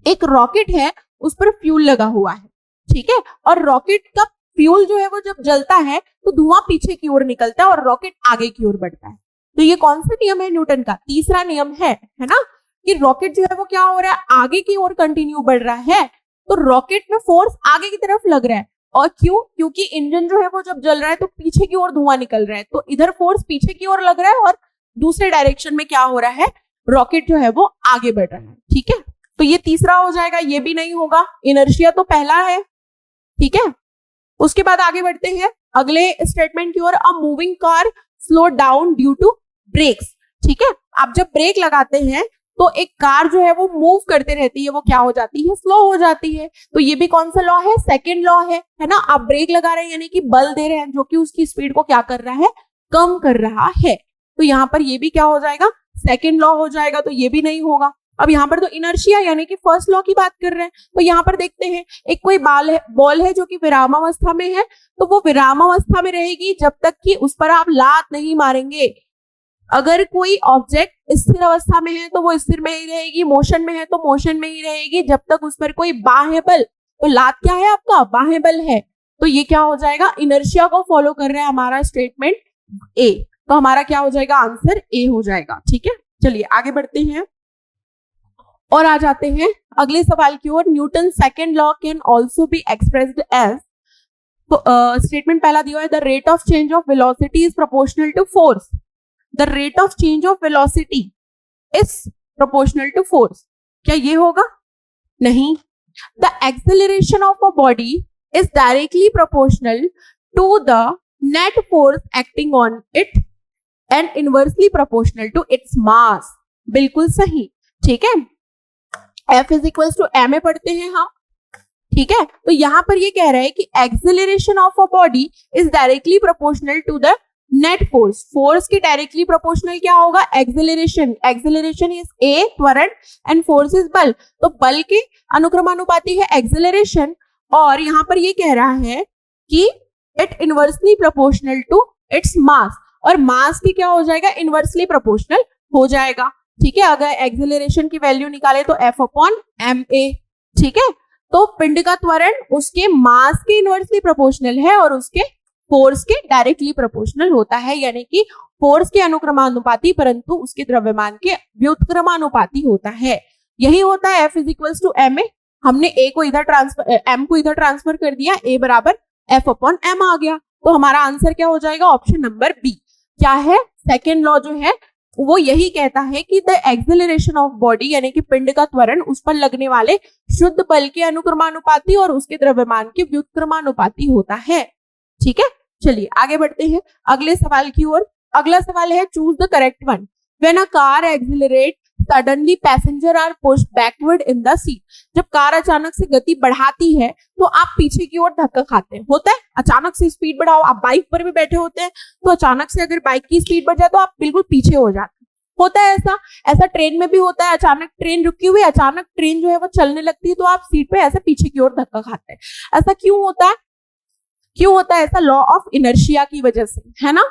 एक रॉकेट है उस पर फ्यूल लगा हुआ है, ठीक है, और रॉकेट का फ्यूल जो है वो जब जलता है तो धुआं पीछे की ओर निकलता है और रॉकेट आगे की ओर बढ़ता है। तो ये कौन सा नियम है? न्यूटन का तीसरा नियम है ना, कि रॉकेट जो है वो क्या हो रहा है? आगे की ओर कंटिन्यू बढ़ रहा है। तो रॉकेट में फोर्स आगे की तरफ लग रहा है। और क्यों? क्योंकि इंजन जो है वो जब जल रहा है तो पीछे की ओर धुआं निकल रहा है, तो इधर फोर्स पीछे की ओर लग रहा है और दूसरे डायरेक्शन में क्या हो रहा है? रॉकेट जो है वो आगे बढ़ रहा है। ठीक है, तो ये तीसरा हो जाएगा। ये भी नहीं होगा, इनर्शिया तो पहला है। ठीक है, उसके बाद आगे बढ़ते हैं अगले स्टेटमेंट की ओर। A moving car slow down due to brakes. ठीक है, आप जब ब्रेक लगाते हैं तो एक कार जो है वो मूव करते रहती है, वो क्या हो जाती है? स्लो हो जाती है। तो ये भी कौन सा लॉ है? सेकेंड लॉ है ना। आप ब्रेक लगा रहे हैं यानी कि बल दे रहे हैं जो कि उसकी स्पीड को क्या कर रहा है? कम कर रहा है। तो यहाँ पर ये भी क्या हो जाएगा? सेकेंड लॉ हो जाएगा। तो ये भी नहीं होगा। अब यहाँ पर तो इनर्शिया यानी कि फर्स्ट लॉ की बात कर रहे हैं। तो यहाँ पर देखते हैं, एक कोई बॉल है जो कि विरामावस्था में है, तो वो विरामावस्था में रहेगी जब तक कि उस पर आप लात नहीं मारेंगे। अगर कोई ऑब्जेक्ट स्थिर अवस्था में है तो वो स्थिर में ही रहेगी, मोशन में है तो मोशन में ही रहेगी जब तक उस पर कोई बाह्य बल, तो लात क्या है आपका? बाह्य बल है। तो ये क्या हो जाएगा? इनर्शिया को फॉलो कर रहा है हमारा स्टेटमेंट ए। तो हमारा क्या हो जाएगा? आंसर ए हो जाएगा। ठीक है, चलिए आगे बढ़ते हैं और आ जाते हैं अगले सवाल की ओर। Newton second law can also be expressed as, statement पहला दिया है, the rate of change of velocity is proportional to force. The rate of change of velocity is proportional to force. क्या ये होगा? नहीं। The acceleration of a body is directly proportional to the net force acting on it and inversely proportional to its mass. बिल्कुल सही। ठीक है, F is equal to m ए पढ़ते हैं हम, ठीक है। तो यहाँ पर ये कह रहा है कि acceleration of a body is directly proportional to the net force. Force की डायरेक्टली प्रोपोर्शनल क्या होगा? एक्सेलरेशन। एक्सेलरेशन इज ए त्वरण एंड फोर्स इज बल। तो बल के अनुक्रमानुपाती है एक्सेलरेशन, और यहाँ पर ये कह रहा है कि it inversely proportional to its mass, और मास की क्या हो जाएगा? इनवर्सली प्रोपोर्शनल हो जाएगा, ठीक है। अगर एक्सेलरेशन की वैल्यू निकाले तो F अपॉन एम ए, ठीक है। तो पिंड का त्वरण उसके मास के इनवर्सली प्रोपोर्शनल है और उसके फोर्स के डायरेक्टली प्रोपोर्शनल होता है, यानी कि फोर्स के अनुक्रमानुपाती परंतु उसके द्रव्यमान के व्युत्क्रमानुपाती होता है। यही होता है F is equal to m a. हमने A को इधर ट्रांसफर, M को इधर ट्रांसफर कर दिया, A बराबर F अपॉन M आ गया। तो हमारा आंसर क्या हो जाएगा? Option number B. क्या है? सेकेंड लॉ जो है वो यही कहता है कि द एक्सेलरेशन ऑफ बॉडी यानी कि पिंड का त्वरण उस पर लगने वाले शुद्ध बल के अनुक्रमानुपाती और उसके द्रव्यमान के व्युत्क्रमानुपाती होता है, ठीक है। चलिए आगे बढ़ते हैं अगले सवाल की ओर। अगला सवाल है choose the correct one. When a car accelerate suddenly passenger are pushed backward in the seat. जब कार अचानक से गति बढ़ाती है तो आप पीछे की ओर धक्का खाते हैं। होता है अचानक से स्पीड बढ़ाओ, आप बाइक पर भी बैठे होते हैं तो अचानक से अगर बाइक की स्पीड बढ़ जाए तो आप बिल्कुल पीछे हो जाते हैं। होता है ऐसा ट्रेन में भी होता है। अचानक ट्रेन रुकी हुई, अचानक ट्रेन जो है वो चलने लगती है तो आप सीट पे ऐसे पीछे की ओर धक्का खाते हैं। ऐसा क्यों होता है? क्यों होता है ऐसा? लॉ ऑफ इनर्शिया की वजह से, है ना।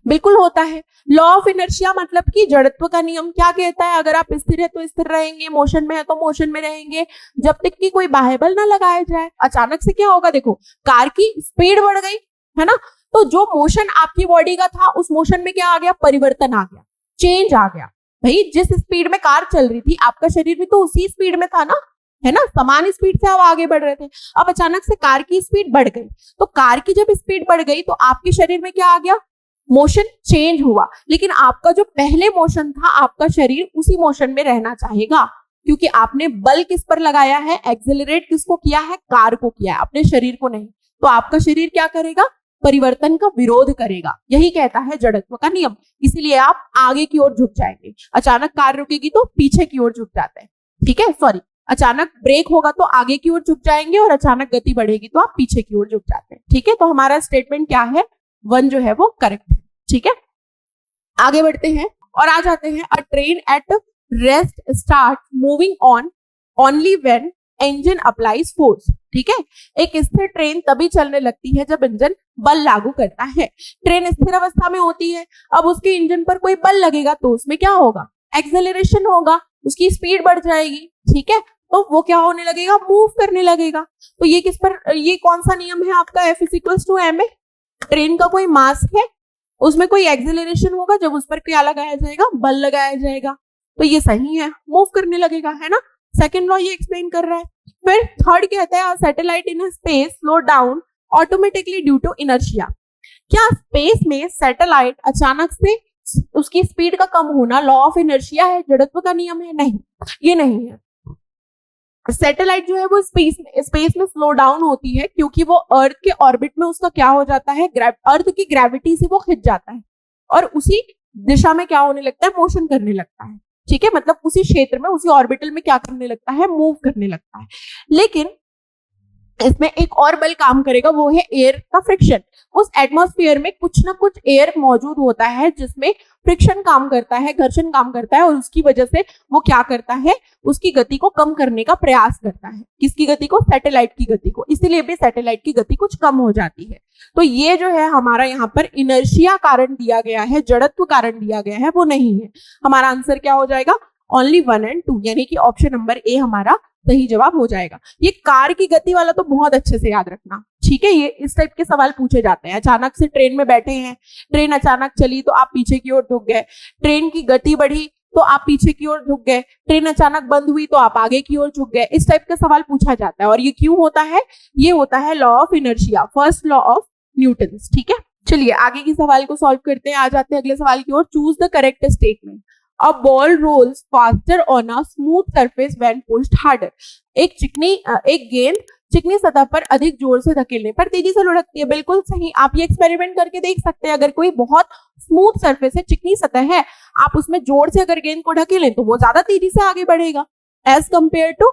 बिल्कुल होता है। लॉ ऑफ इनर्शिया मतलब कि जड़त्व का नियम क्या कहता है? अगर आप स्थिर है तो स्थिर रहेंगे, मोशन में है तो मोशन में रहेंगे, जब तक कि कोई बाह्य बल ना लगाया जाए। अचानक से क्या होगा? देखो कार की स्पीड बढ़ गई, है ना, तो जो मोशन आपकी बॉडी का था उस मोशन में क्या आ गया? परिवर्तन आ गया, चेंज आ गया। भाई जिस स्पीड में कार चल रही थी आपका शरीर भी तो उसी स्पीड में था ना, है ना, समान स्पीड से आप आगे बढ़ रहे थे। अब अचानक से कार की स्पीड बढ़ गई, तो कार की जब स्पीड बढ़ गई तो आपके शरीर में क्या आ गया? मोशन चेंज हुआ। लेकिन आपका जो पहले मोशन था आपका शरीर उसी मोशन में रहना चाहेगा, क्योंकि आपने बल किस पर लगाया है? एक्सेलरेट किसको किया है? कार को किया है, अपने शरीर को नहीं। तो आपका शरीर क्या करेगा? परिवर्तन का विरोध करेगा। यही कहता है जड़त्व का नियम। इसीलिए आप आगे की ओर झुक जाएंगे। अचानक कार रुकेगी तो पीछे की ओर झुक जाते हैं, ठीक है। सॉरी, अचानक ब्रेक होगा तो आगे की ओर झुक जाएंगे और अचानक गति बढ़ेगी तो आप पीछे की ओर झुक जाते हैं, ठीक है। तो हमारा स्टेटमेंट क्या है? वन जो है वो करेक्ट है, ठीक है। आगे बढ़ते हैं और आ जाते हैं अ train at rest start moving on only when engine applies force, ठीक है। एक स्थिर ट्रेन तभी चलने लगती है जब इंजन बल लागू करता है। ट्रेन स्थिर अवस्था में होती है, अब उसके इंजन पर कोई बल लगेगा तो उसमें क्या होगा? एक्सेलरेशन होगा, उसकी स्पीड बढ़ जाएगी, ठीक है। तो वो क्या होने लगेगा? मूव करने लगेगा। तो ये किस पर, ये कौन सा नियम है आपका? F is equal to m a. Train का कोई मास है, उसमें कोई एक्सेलरेशन होगा, जब उस पर क्या लगाया जाएगा? बल लगाया जाएगा। तो ये सही है, मूव करने लगेगा, है ना। सेकेंड लॉ ये एक्सप्लेन कर रहा है। फिर थर्ड कहता है satellite in space slow down automatically due to inertia. क्या स्पेस में सैटेलाइट अचानक से उसकी स्पीड का कम होना लॉ ऑफ इनर्शिया है, जड़त्व का नियम है? नहीं, ये नहीं है। सैटेलाइट जो है वो स्पेस में स्लो डाउन होती है क्योंकि वो अर्थ के ऑर्बिट में उसका क्या हो जाता है? अर्थ की ग्रेविटी से वो खिंच जाता है और उसी दिशा में क्या होने लगता है? मोशन करने लगता है, ठीक है। मतलब उसी क्षेत्र में, उसी ऑर्बिटल में क्या करने लगता है? मूव करने लगता है। लेकिन इसमें एक और बल काम करेगा, वो है एयर का फ्रिक्शन। उस एटमॉस्फेयर में कुछ ना कुछ एयर मौजूद होता है जिसमें फ्रिक्शन काम करता है, घर्षण काम करता है, और उसकी वजह से वो क्या करता है? उसकी गति को कम करने का प्रयास करता है। किसकी गति को? सैटेलाइट की गति को। इसीलिए भी सैटेलाइट की गति कुछ कम हो जाती है। तो ये जो है हमारा यहाँ पर इनर्शिया कारण दिया गया है, जड़त्व कारण दिया गया है, वो नहीं है। हमारा आंसर क्या हो जाएगा? ओनली 1 और 2, यानी कि ऑप्शन नंबर ए हमारा सही जवाब हो जाएगा। ये कार की गति वाला तो बहुत अच्छे से याद रखना, ठीक है। ये इस टाइप के सवाल पूछे जाते हैं। अचानक से ट्रेन में बैठे हैं, ट्रेन अचानक चली तो आप पीछे की ओर झुक गए, ट्रेन की गति बढ़ी तो आप पीछे की ओर झुक गए, ट्रेन अचानक बंद हुई तो आप आगे की ओर झुक गए। इस टाइप का सवाल पूछा जाता है। और ये क्यों होता है? ये होता है law of inertia, first law of Newton, ठीक है। चलिए आगे की सवाल को सॉल्व करते हैं। आ जाते हैं अगले सवाल की ओर। Choose the correct statement. A ball rolls faster on a smooth surface when pushed harder. एक गेंद चिकनी सतह पर अधिक जोर से धकेलने पर तेजी से लुढ़कती है। बिल्कुल सही। आप ये एक्सपेरिमेंट करके देख सकते हैं। अगर कोई बहुत स्मूथ सरफेस है, चिकनी सतह है, आप उसमें जोर से अगर गेंद को ढकेलें तो वो ज्यादा तेजी से आगे बढ़ेगा। एज कंपेयर टू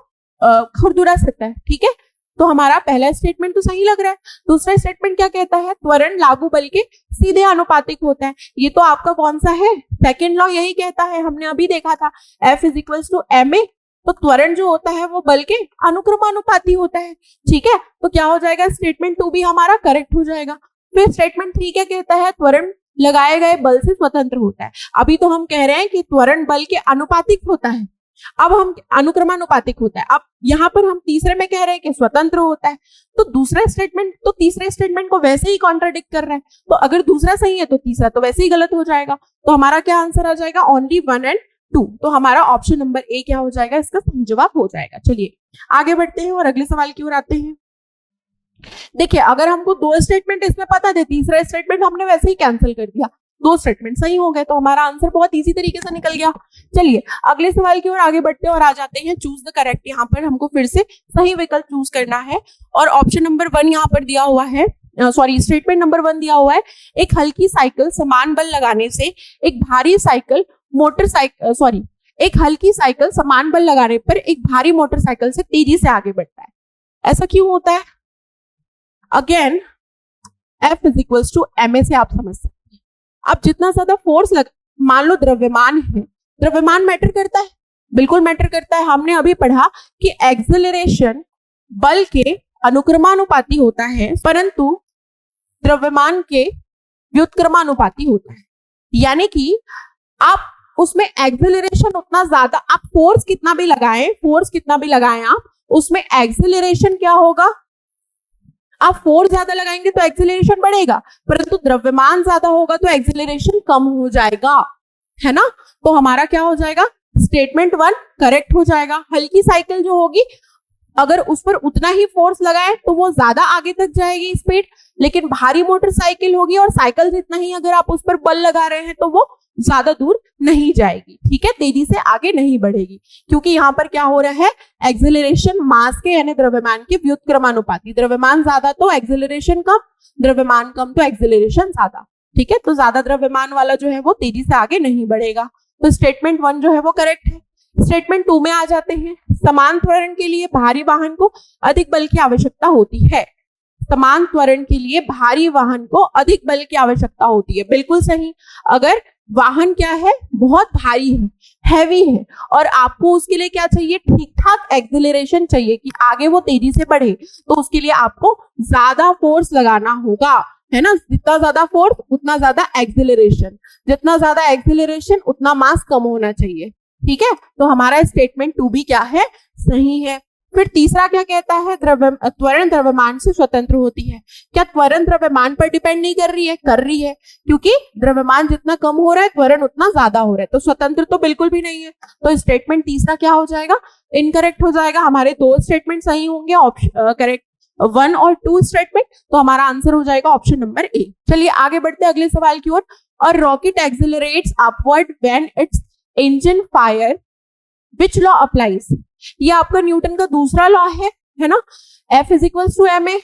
खुरदुरा सतह, ठीक है। तो हमारा पहला स्टेटमेंट तो सही लग रहा है। दूसरा स्टेटमेंट क्या कहता है, त्वरण लागू बल के सीधे अनुपातिक होता है। ये तो आपका कौन सा है, सेकेंड लॉ यही कहता है, हमने अभी देखा था F is equals to ma। तो त्वरण जो होता है वो बल के अनुक्रमानुपाती होता है, ठीक है। तो क्या हो जाएगा, स्टेटमेंट 2 भी हमारा करेक्ट हो जाएगा। फिर स्टेटमेंट 3 क्या कहता है, त्वरण लगाए गए बल से स्वतंत्र होता है। अभी तो हम कह रहे हैं कि त्वरण बल के अनुपातिक होता है, अब हम अनुक्रमानुपातिक होता है। अब यहाँ पर हम तीसरे में कह रहे हैं कि स्वतंत्र होता है। तो दूसरा स्टेटमेंट तो तीसरे स्टेटमेंट को वैसे ही कॉन्ट्राडिक्ट कर रहा है। तो अगर दूसरा सही है तो तीसरा तो वैसे ही गलत हो जाएगा। तो हमारा क्या आंसर आ जाएगा, ओनली 1 एंड 2। तो हमारा ऑप्शन नंबर ए क्या हो जाएगा, इसका सही जवाब हो जाएगा। चलिए आगे बढ़ते हैं और अगले सवाल की ओर आते हैं। देखिए, अगर हमको 2 स्टेटमेंट इसमें पता थे, तीसरा स्टेटमेंट हमने वैसे ही कैंसिल कर दिया, 2 स्टेटमेंट सही हो गए, तो हमारा आंसर बहुत इजी तरीके से निकल गया। चलिए अगले सवाल की ओर आगे बढ़ते हैं और आ जाते हैं चूज द करेक्ट। यहाँ पर हमको फिर से सही विकल्प चूज करना है और ऑप्शन नंबर 1 यहाँ पर दिया हुआ है, सॉरी स्टेटमेंट नंबर 1 दिया हुआ है, एक हल्की साइकिल समान बल लगाने से एक भारी साइकिल मोटरसाइकिल सॉरी एक हल्की साइकिल समान बल लगाने पर एक भारी मोटरसाइकिल से तेजी से आगे बढ़ता है। ऐसा क्यों होता है, again F is equals to ma से आप समझ सकते हैं। अब जितना ज्यादा फोर्स मान लो द्रव्यमान है, द्रव्यमान मैटर करता है, बिल्कुल मैटर करता है। हमने अभी पढ़ा कि एक्सेलरेशन बल के अनुक्रमानुपाती होता है, परंतु द्रव्यमान के व्युत्क्रमानुपाती होता है। यानी कि आप उसमें एक्सेलरेशन उतना ज्यादा, आप फोर्स कितना भी लगाएं आप, उसमें एक्सेलरेशन क्या होगा, आप फोर्स ज्यादा लगाएंगे तो एक्सेलरेशन बढ़ेगा, परंतु द्रव्यमान ज्यादा होगा तो एक्सेलरेशन कम हो जाएगा, है ना। तो हमारा क्या हो जाएगा, स्टेटमेंट 1 करेक्ट हो जाएगा। हल्की साइकिल जो होगी, अगर उस पर उतना ही फोर्स लगाए तो वो ज्यादा आगे तक जाएगी स्पीड, लेकिन भारी मोटरसाइकिल होगी और साइकिल जितना ही अगर आप उस पर बल लगा रहे हैं तो वो ज्यादा दूर नहीं जाएगी, ठीक है, तेजी से आगे नहीं बढ़ेगी। क्योंकि यहाँ पर क्या हो रहा है, एक्सेलरेशन मास के यानी द्रव्यमान के व्युत्क्रमानुपाती, द्रव्यमान ज्यादा तो एक्सेलरेशन कम, द्रव्यमान कम तो एक्सेलरेशन ज्यादा, ठीक है। तो ज्यादा द्रव्यमान वाला जो है वो तेजी से आगे नहीं बढ़ेगा। तो स्टेटमेंट 1 जो है वो करेक्ट है। स्टेटमेंट 2 में आ जाते हैं, समान त्वरण के लिए भारी वाहन को अधिक बल की आवश्यकता होती है। समान त्वरण के लिए भारी वाहन को अधिक बल की आवश्यकता होती है, बिल्कुल सही। अगर वाहन क्या है, बहुत भारी है, हैवी है, और आपको उसके लिए क्या चाहिए, ठीक ठाक एक्सेलरेशन चाहिए कि आगे वो तेजी से बढ़े, तो उसके लिए आपको ज्यादा फोर्स लगाना होगा, है ना। जितना ज्यादा फोर्स उतना ज्यादा एक्सेलरेशन, जितना ज्यादा एक्सेलरेशन उतना मास कम होना चाहिए, ठीक है। तो हमारा स्टेटमेंट 2 भी क्या है, सही है। फिर तीसरा क्या कहता है, त्वरण द्रव्यमान से स्वतंत्र होती है। क्या त्वरण द्रव्यमान पर डिपेंड नहीं कर रही है, कर रही है, क्योंकि द्रव्यमान जितना कम हो रहा है त्वरण उतना ज्यादा हो रहा है। तो स्वतंत्र तो बिल्कुल भी नहीं है। तो स्टेटमेंट तीसरा क्या हो जाएगा, इनकरेक्ट हो जाएगा। हमारे 2 स्टेटमेंट सही होंगे, करेक्ट 1 और 2 स्टेटमेंट। तो हमारा आंसर हो जाएगा ऑप्शन नंबर ए। चलिए आगे बढ़ते हैं अगले सवाल की ओर। और rocket accelerates upward when its engine fire, which law applies. ये आपका न्यूटन का दूसरा लॉ है ना। F is equals to ma।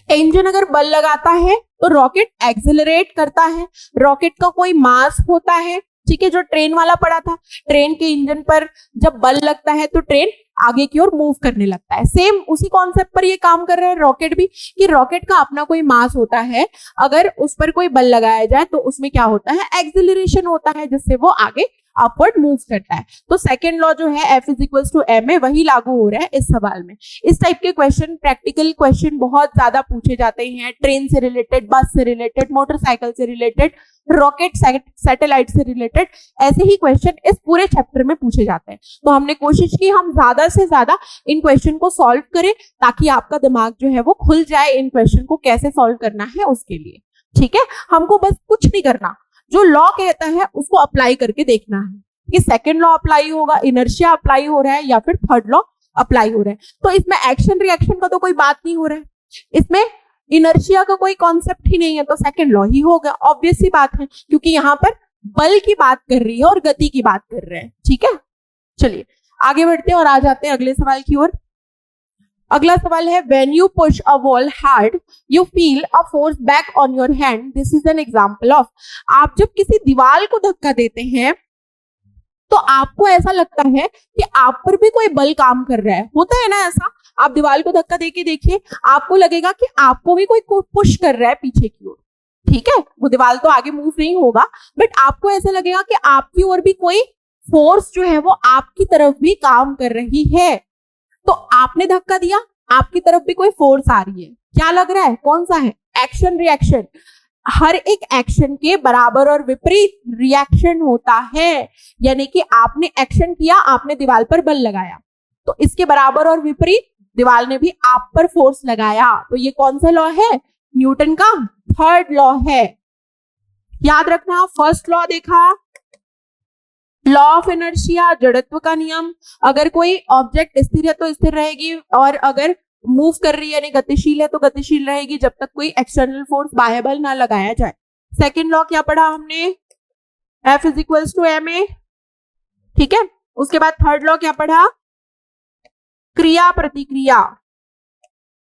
Engine अगर बल लगाता है तो रॉकेट एक्सेलरेट करता है। रॉकेट का कोई मास होता है, ठीक है, जो ट्रेन वाला पड़ा था, ट्रेन के इंजन पर जब बल लगता है तो ट्रेन आगे की ओर मूव करने लगता है। सेम उसी कॉन्सेप्ट पर ये काम कर रहा है रॉकेट भी, कि रॉकेट का अपना कोई मास होता है, अगर उस पर कोई बल लगाया जाए तो उसमें क्या होता है, एक्सेलरेशन होता है, जिससे वो आगे अपवर्ड मूव करता है। तो सेकंड लॉ जो है F is equals to ma, वही लागू हो रहा है इस सवाल में। इस टाइप के क्वेश्चन, प्रैक्टिकल क्वेश्चन बहुत ज्यादा पूछे जाते हैं, ट्रेन से रिलेटेड, बस से रिलेटेड, मोटरसाइकिल से रिलेटेड, रॉकेट सैटेलाइट से रिलेटेड, ऐसे ही क्वेश्चन इस पूरे चैप्टर में पूछे जाते हैं। तो हमने कोशिश की हम ज्यादा से ज्यादा इन क्वेश्चन को सॉल्व करें, ताकि आपका दिमाग जो है वो खुल जाए इन क्वेश्चन को कैसे सॉल्व करना है उसके लिए, ठीक है। हमको बस कुछ नहीं करना, जो लॉ कहता है उसको अप्लाई करके देखना है कि सेकंड लॉ अप्लाई होगा, इनर्शिया अप्लाई हो रहा है, या फिर थर्ड लॉ अप्लाई हो रहा है। तो इसमें एक्शन रिएक्शन का तो कोई बात नहीं हो रहा है, इसमें इनर्शिया का कोई कॉन्सेप्ट ही नहीं है, तो सेकंड लॉ ही होगा, ऑब्वियस सी बात है, क्योंकि यहाँ पर बल की बात कर रही है और गति की बात कर रहे हैं, ठीक है। चलिए आगे बढ़ते हैं और आ जाते हैं अगले सवाल की ओर। अगला सवाल है, when you push a wall hard you feel a force back on your hand, this is an example of. आप जब किसी दीवार को धक्का देते हैं तो आपको ऐसा लगता है कि आप पर भी कोई बल काम कर रहा है, होता है ना ऐसा। आप दीवार को धक्का देके देखिए, आपको लगेगा कि आपको भी कोई पुश कर रहा है पीछे की ओर, ठीक है। वो दीवार तो आगे मूव नहीं होगा, बट आपको ऐसा लगेगा कि आपकी ओर भी कोई फोर्स जो है वो आपकी तरफ भी काम कर रही है। तो आपने धक्का दिया, आपकी तरफ भी कोई फोर्स आ रही है। क्या लग रहा है, कौन सा है? Action reaction. हर एक एक्शन के बराबर और विपरीत रिएक्शन होता है, यानी कि आपने एक्शन किया, आपने दीवार पर बल लगाया, तो इसके बराबर और विपरीत दीवार ने भी आप पर फोर्स लगाया। तो ये कौन सा लॉ है? न्यूटन का थर्ड लॉ है। याद रखना, फर्स्ट लॉ देखा, लॉ ऑफ इनर्शिया, जड़त्व का नियम। अगर कोई ऑब्जेक्ट स्थिर है तो स्थिर रहेगी, और अगर मूव कर रही है यानी गतिशील है तो गतिशील रहेगी, जब तक कोई एक्सटर्नल फोर्स बाह्य बल ना लगाया जाए। सेकंड लॉ क्या पढ़ा हमने? F is equals to ma, ठीक है। उसके बाद थर्ड लॉ क्या पढ़ा? क्रिया प्रतिक्रिया।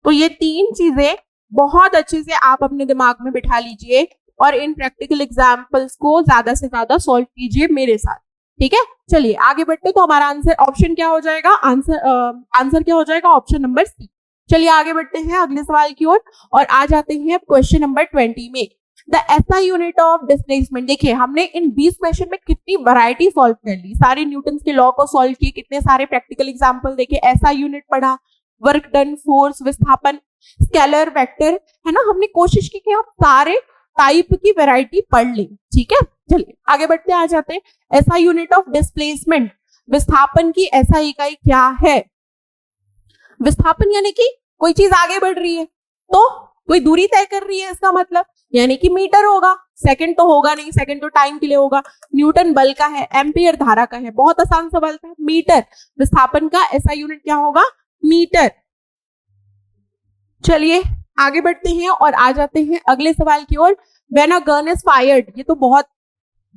तो ये तीन चीजें बहुत अच्छे से आप अपने दिमाग में बिठा लीजिए और इन प्रैक्टिकल एग्जाम्पल्स को ज्यादा से ज्यादा सॉल्व कीजिए मेरे साथ, ठीक है। चलिए आगे बढ़ते। तो हमारा आंसर ऑप्शन क्या हो जाएगा? आंसर क्या हो जाएगा? Option number C. चलिए आगे बढ़ते हैं अगले सवाल की ओर और आ जाते हैं क्वेश्चन नंबर 20 में। The SI unit of displacement. देखिए हमने इन 20 क्वेश्चन में कितनी वैरायटी सॉल्व कर ली, सारे न्यूटन के लॉ को सॉल्व किए, कितने सारे प्रैक्टिकल एग्जांपल देखे, एसआई यूनिट पढ़ा, वर्क डन, फोर्स, विस्थापन, स्केलर, वेक्टर, है ना। हमने कोशिश की कि हम सारे टाइप की वैरायटी पढ़ लें, ठीक है। चलिए आगे बढ़ते आ जाते हैं। एसआई यूनिट ऑफ डिस्प्लेसमेंट, विस्थापन की एसआई इकाई क्या है? विस्थापन यानी कि कोई चीज आगे बढ़ रही है तो कोई दूरी तय कर रही है, इसका मतलब यानी कि मीटर होगा। सेकंड तो होगा नहीं, सेकंड तो टाइम के लिए होगा। न्यूटन बल का है, एम्पियर धारा का है, बहुत आसान सवाल था। मीटर, विस्थापन का एसआई यूनिट क्या होगा? मीटर। चलिए आगे बढ़ते हैं और आ जाते हैं अगले सवाल की ओर। When a gun is fired, ये तो बहुत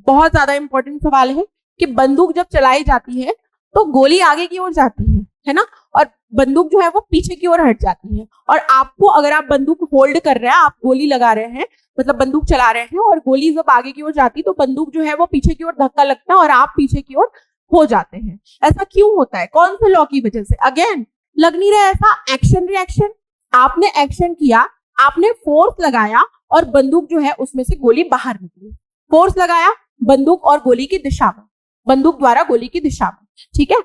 बहुत ज्यादा इंपॉर्टेंट सवाल है कि बंदूक जब चलाई जाती है तो गोली आगे की ओर जाती है ना, और बंदूक जो है वो पीछे की ओर हट जाती है। और आपको, अगर आप बंदूक होल्ड कर रहे हैं, आप गोली लगा रहे हैं, मतलब बंदूक चला रहे हैं, और गोली जब आगे की ओर जाती है तो बंदूक जो है वो पीछे की ओर धक्का लगता है और आप पीछे की ओर हो जाते हैं। ऐसा क्यों होता है? कौन से लॉ की वजह से? अगेन लग नहीं रहा ऐसा, एक्शन रिएक्शन। आपने एक्शन किया, आपने फोर्स लगाया और बंदूक जो है उसमें से गोली बाहर निकली। फोर्स लगाया बंदूक और गोली की दिशा में, बंदूक द्वारा गोली की दिशा में, ठीक है।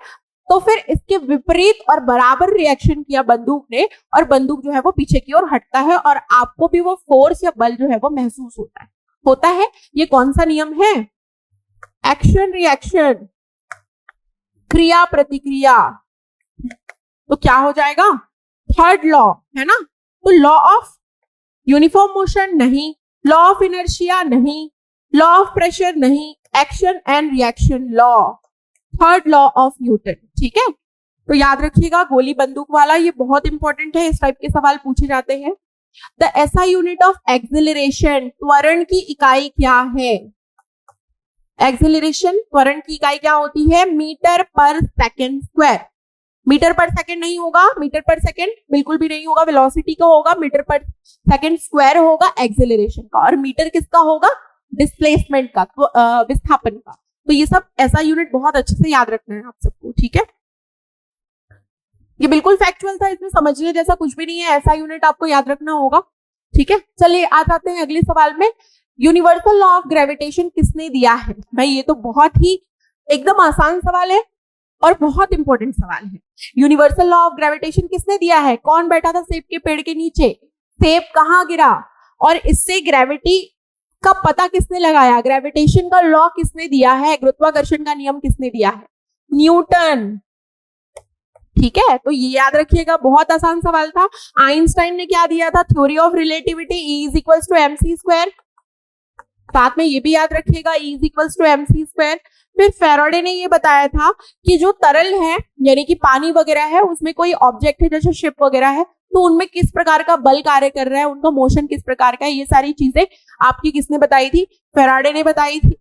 तो फिर इसके विपरीत और बराबर रिएक्शन किया बंदूक ने, और बंदूक जो है वो पीछे की ओर हटता है और आपको भी वो फोर्स या बल जो है वो महसूस होता है। ये कौन सा नियम है? एक्शन रिएक्शन, क्रिया प्रतिक्रिया। तो क्या हो जाएगा? थर्ड लॉ, है ना। तो लॉ ऑफ यूनिफॉर्म मोशन नहीं, लॉ ऑफ इनर्शिया नहीं, लॉ ऑफ प्रेशर नहीं, action and reaction law, third law of Newton, ठीक है। तो याद रखिएगा गोली बंदूक वाला, ये बहुत इंपॉर्टेंट है, इस टाइप के सवाल पूछे जाते हैं। The SI unit of acceleration, त्वरण की इकाई क्या है? एक्सिलरेशन, त्वरण की इकाई क्या होती है? Metre per second square. Metre per second नहीं होगा, मीटर पर सेकेंड बिल्कुल भी नहीं होगा, वेलोसिटी का होगा, मीटर पर सेकेंड स्क्वायर होगा एक्सिलरेशन का, और मीटर किसका होगा? डिस्प्लेसमेंट का, विस्थापन का। तो ये सब ऐसा यूनिट बहुत अच्छे से याद रखना है आप सबको, ठीक है। ये बिल्कुल फैक्चुअल था, इसमें समझने जैसा कुछ भी नहीं है, ऐसा यूनिट आपको याद रखना होगा, ठीक है। चलिए आ जाते हैं अगले सवाल में। यूनिवर्सल लॉ ऑफ ग्रेविटेशन किसने दिया है? भाई ये तो बहुत ही एकदम आसान सवाल है और बहुत इंपॉर्टेंट सवाल है। यूनिवर्सल लॉ ऑफ ग्रेविटेशन किसने दिया है? कौन बैठा था सेब के पेड़ के नीचे? सेब कहाँ गिरा और इससे ग्रेविटी का पता किसने लगाया? ग्रेविटेशन का लॉ किसने दिया है? गुरुत्वाकर्षण का नियम किसने दिया है? न्यूटन, ठीक है। तो ये याद रखिएगा, बहुत आसान सवाल था। आइंस्टाइन ने क्या दिया था? Theory of relativity, E is equals to mc square. साथ में ये भी याद रखिएगा, E is equals to mc square. फिर फैराडे ने ये बताया था कि जो तरल है यानी कि पानी वगैरह है, उसमें कोई ऑब्जेक्ट है जैसे शिप वगैरह है, तो उनमें किस प्रकार का बल कार्य कर रहा है, उनका मोशन किस प्रकार का है, ये सारी चीजें आपकी किसने बताई थी? फैराडे ने बताई थी,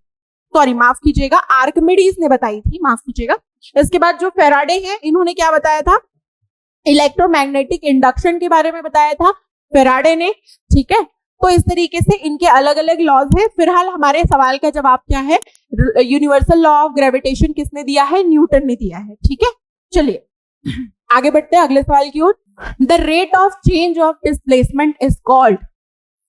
सॉरी माफ कीजिएगा, आर्किमिडीज ने बताई थी, माफ कीजिएगा। इसके बाद जो फैराडे हैं इन्होंने क्या बताया था? इलेक्ट्रोमैग्नेटिक इंडक्शन के बारे में बताया था फैराडे ने, ठीक है। तो इस तरीके से इनके अलग अलग लॉज हैं। फिलहाल हमारे सवाल का जवाब क्या है, यूनिवर्सल लॉ ऑफ ग्रेविटेशन किसने दिया है, न्यूटन ने दिया है। ठीक है, चलिए आगे बढ़ते हैं अगले सवाल की ओर। The rate of change of displacement is called,